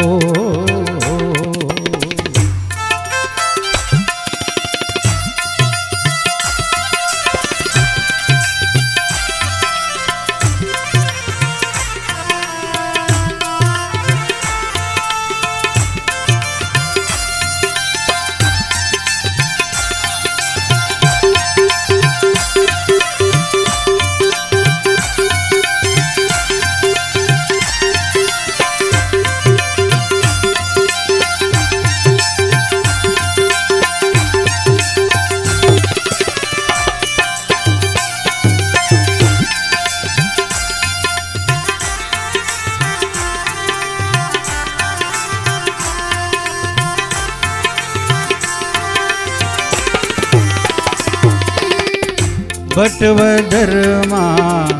બટવદરમાં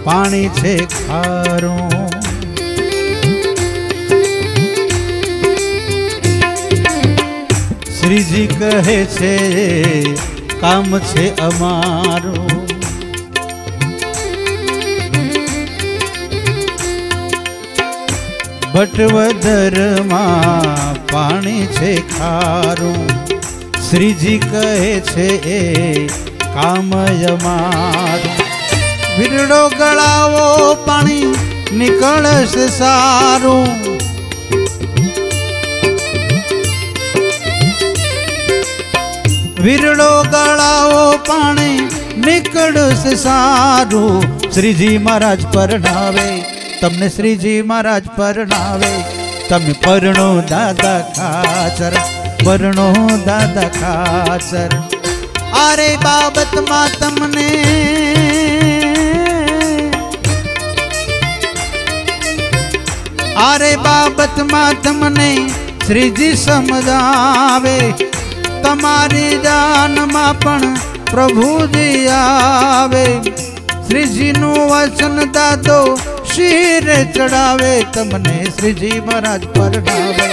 પાણી છે ખારું, શ્રીજી કહે છે કામ છે અમારું, બટવદરમાં પાણી છે ખારું, શ્રીજી કહે છે એ કામય મારું, વીરડો ગળાવો પાણી નીકળશે સારું, વીરડો ગળાવો પાણી નીકળશે સારું, શ્રીજી મહારાજ પરણાવે તમને, શ્રીજી મહારાજ પરણાવે તમે, પરણો દાદા ખાચર, પરણો દાદા ખાચર. અરે બાબતમાં તમને અરે બાબતમાં તમને શ્રીજી સમજાવે, તમારી જાનમાં પણ પ્રભુજી આવે, શ્રીજીનું વચન દાદો શિરે ચડાવે તમને, શ્રીજી મહારાજ પરણાવે,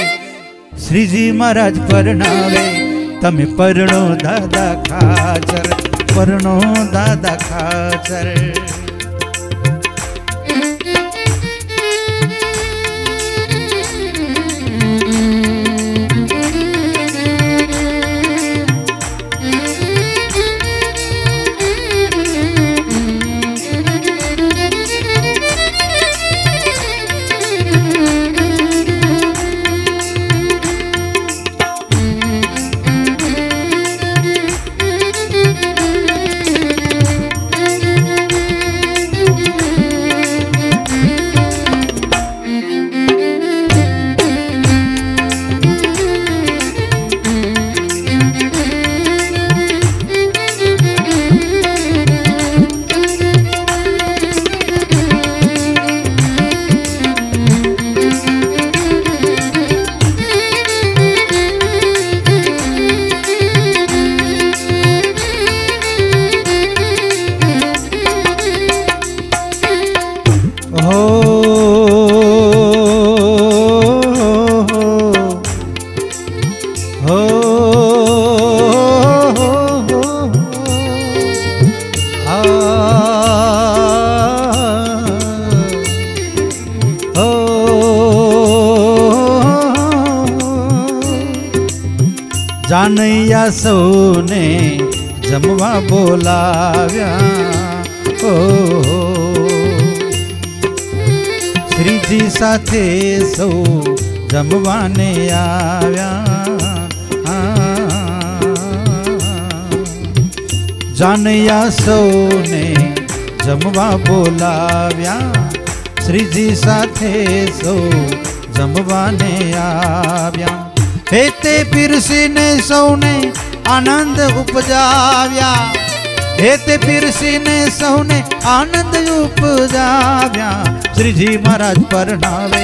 શ્રીજી મહારાજ પરણાવે તમે, પરણો દાદા ખાચર, પરણો દાદા ખાચર. જાનૈયા સૌને જમવા બોલાવ્યા, ઓ શ્રીજી સાથે સૌ જમવાને આવ્યા, જાનૈયા સૌને જમવા બોલાવ્યા, શ્રીજી સાથે સૌ જમવાને આવ્યા, હેતે પીરસીને સૌને આનંદ ઉપજાવ્યા, હેતે પીરસીને સૌને આનંદ ઉપજાવ્યા, શ્રીજી મહારાજ પરણાવે,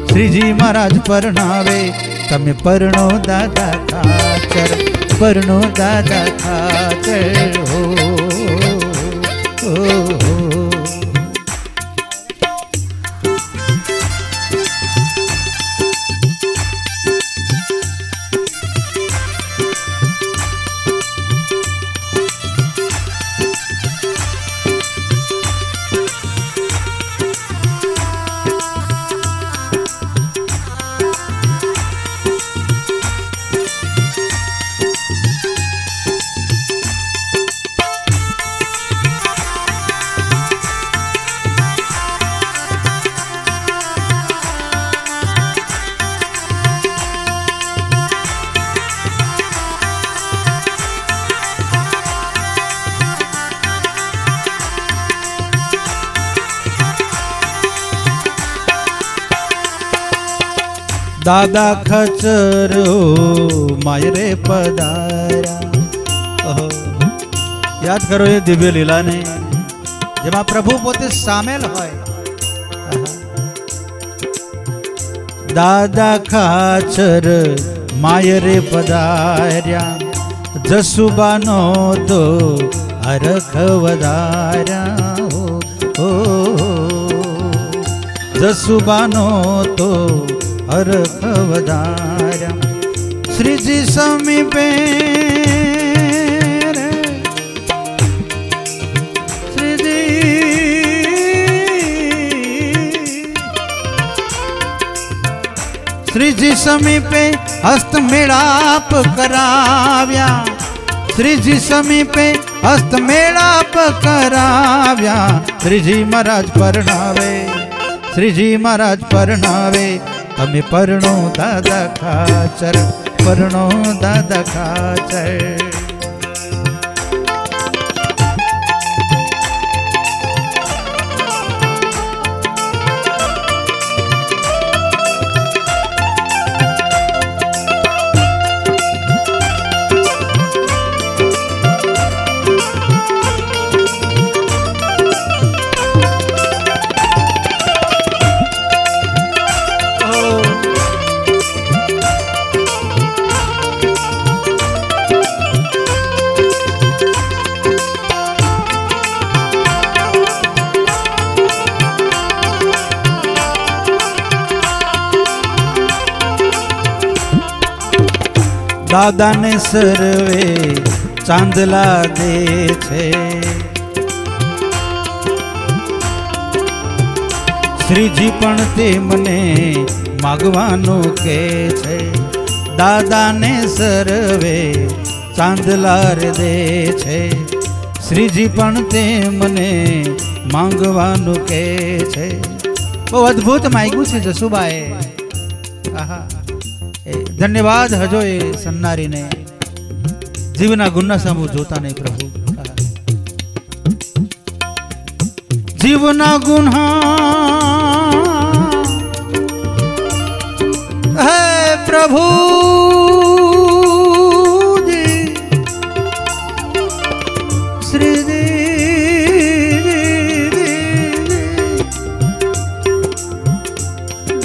શ્રીજી મહારાજ પરણાવે તમે, પરણો દાદા ખાચર, પરણો દાદા ખાચર. હો દાદા ખચરો માયરે પધાર્યા. યાદ કરો એ દિવ્ય લીલાને જેમાં પ્રભુ પોતે સામેલ હોય. દાદા ખાચર માયરે પધાર્યા, જસુબાનો તો હરખ વધાર્યા હો જસુબાનો તો હરખ વધાર્યા શ્રીજી સમીપે श्रीजी समीपे हस्त मेलाप कराव्या श्रीजी समीपे हस्त मेलाप कराव्या श्रीजी महाराज परणावे श्रीजी महाराज परणावे तमे परणो दादा खाचर परणो दादा खाचर दादा ने सर्वे चांदला दे छे श्रीजी पण ते मने मागवानो के छे दादा ने सर्वे चांदला दे छे श्रीजी पण ते मने मांगवानो के छे बहुत अद्भुत मांग्यु छे जसुबाए आहा धन्यवाद हजो ए सन्नारी ने जीवना गुना सामू जोता नहीं प्रभु जीवना गुना है प्रभु जी श्री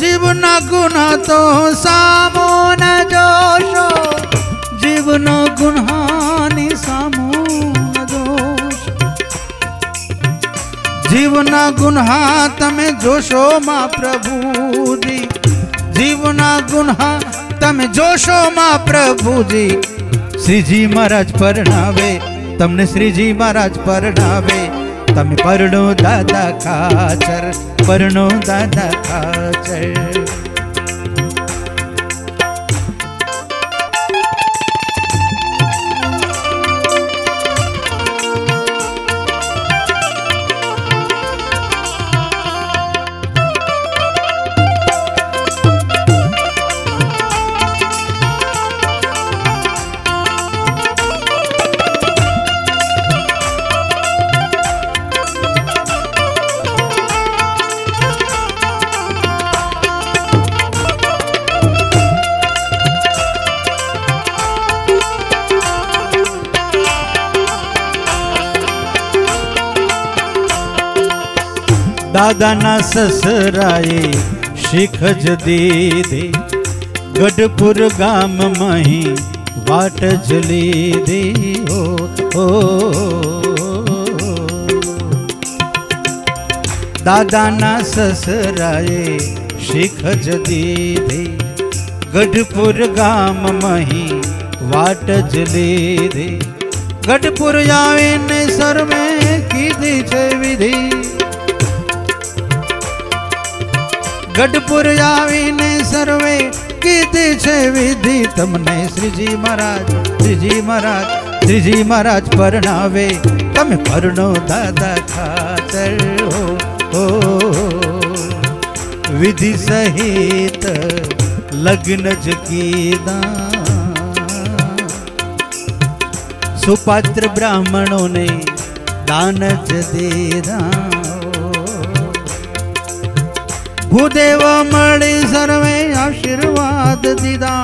जीवना गुना तो सामो न जोशो जीवना गुन्हानी सामो न जोश जीवना गुन्हा तमे जोशो मां प्रभु जी जीवना गुन्हा तमे जोशो मां प्रभु जी श्रीजी महाराज परणावे तमने श्रीजी महाराज परणावे तमे परणो दादा खाचर परणो दादा खाचर दादा ना ससराए शीख ज दीधी गढ़पुर गाम मही वाट जली दी हो दादा ना ससराए शीख ज दीधी गढ़पुर गाम मही वाट जली दी गढ़पुर आवे ने सर में कीधी छे विधि गढ़पुर आवीने सर्वे कीधी छे विधि तमने श्रीजी महाराज परणावे तमे परणो दादा खाचर हो विधि सहित लग्न ज कीधा सुपात्र ब्राह्मणों ने दान ज दीधा भूदेव मळी सर्वे आशीर्वाद दीदा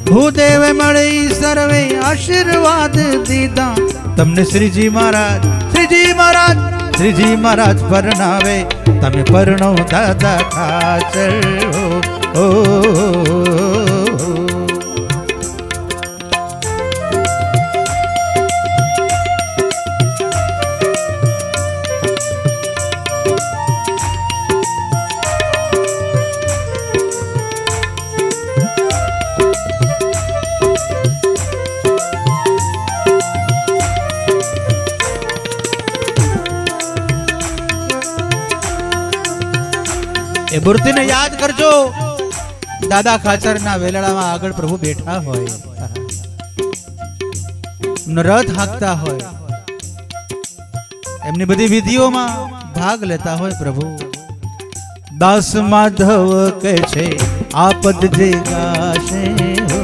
भूदेव मळी सर्वे आशीर्वाद दीदा तमने श्रीजी महाराज परणावे तमे परणो दादा खाचर हो એ મૂર્તિને યાદ કરજો. દાદા ખાચરના વેલાળામાં આગળ પ્રભુ બેઠા હોય, રથ હાંકતા હોય, એમની બધી વિધિઓમાં ભાગ લેતા હોય પ્રભુ. દાસ માધવ કે છે આ પદ જે ગાશે હો,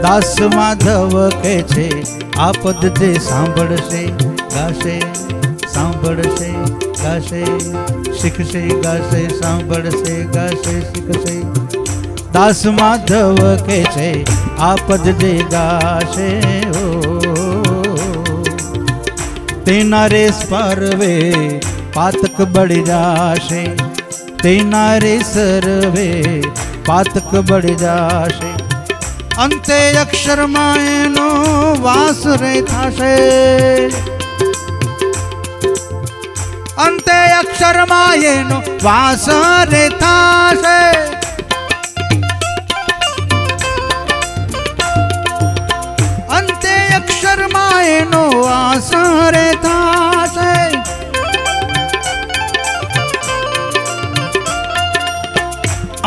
દાસ માધવ કે છે આ પદ જે સાંભળશે ગાશે, સાંભળશે ગાશે, શીખશે ગાશે, સાંભળશે ગાશે, શીખશે. દાસ માધવ કે છે આ પદ જે ગાશે હો, તેના રેસ પારવે પાતક બળી જાશે, તેના રે સરવે પાતક બળી જાશે. અંતે અક્ષરમાં એનો વાસ રે થશે, અંતે અક્ષરમાં એનો વાસ રે થશે. અંતે અક્ષરમાં એનો વાસ રે થશે.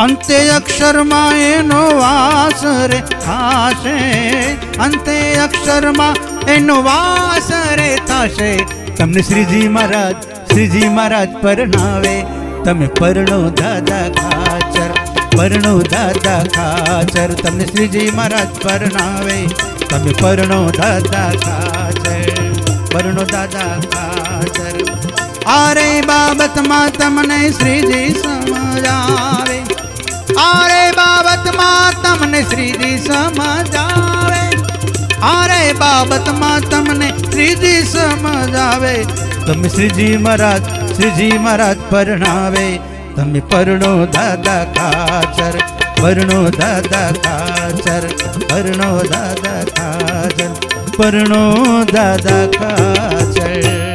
અંતે અક્ષરમાં એનો વાસ રે થશે, અંતે અક્ષરમાં એનો વાસ રે થશે. તમને શ્રીજી મહારાજ પરણાવે, તમે પરણો દાદા ખાચર, પરણો દાદા ખાચર. તમને શ્રીજી મહારાજ પરણાવે, તમે પરણો દાદા ખાચર, પરણો દાદા ખાચર. આરે બાબતમાં તમને શ્રીજી સમજાવે, આરે બાબતમાં તમને શ્રીજી સમજાવે, આરે બાબતમાં તમને શ્રીજી સમજાવે. તમે શ્રીજી મહારાજ પરણાવે, તમે પરણો દાદા ખાચર, પરણો દાદા ખાચર, પરણો દાદા ખાચર, પરણો દાદા ખાચર.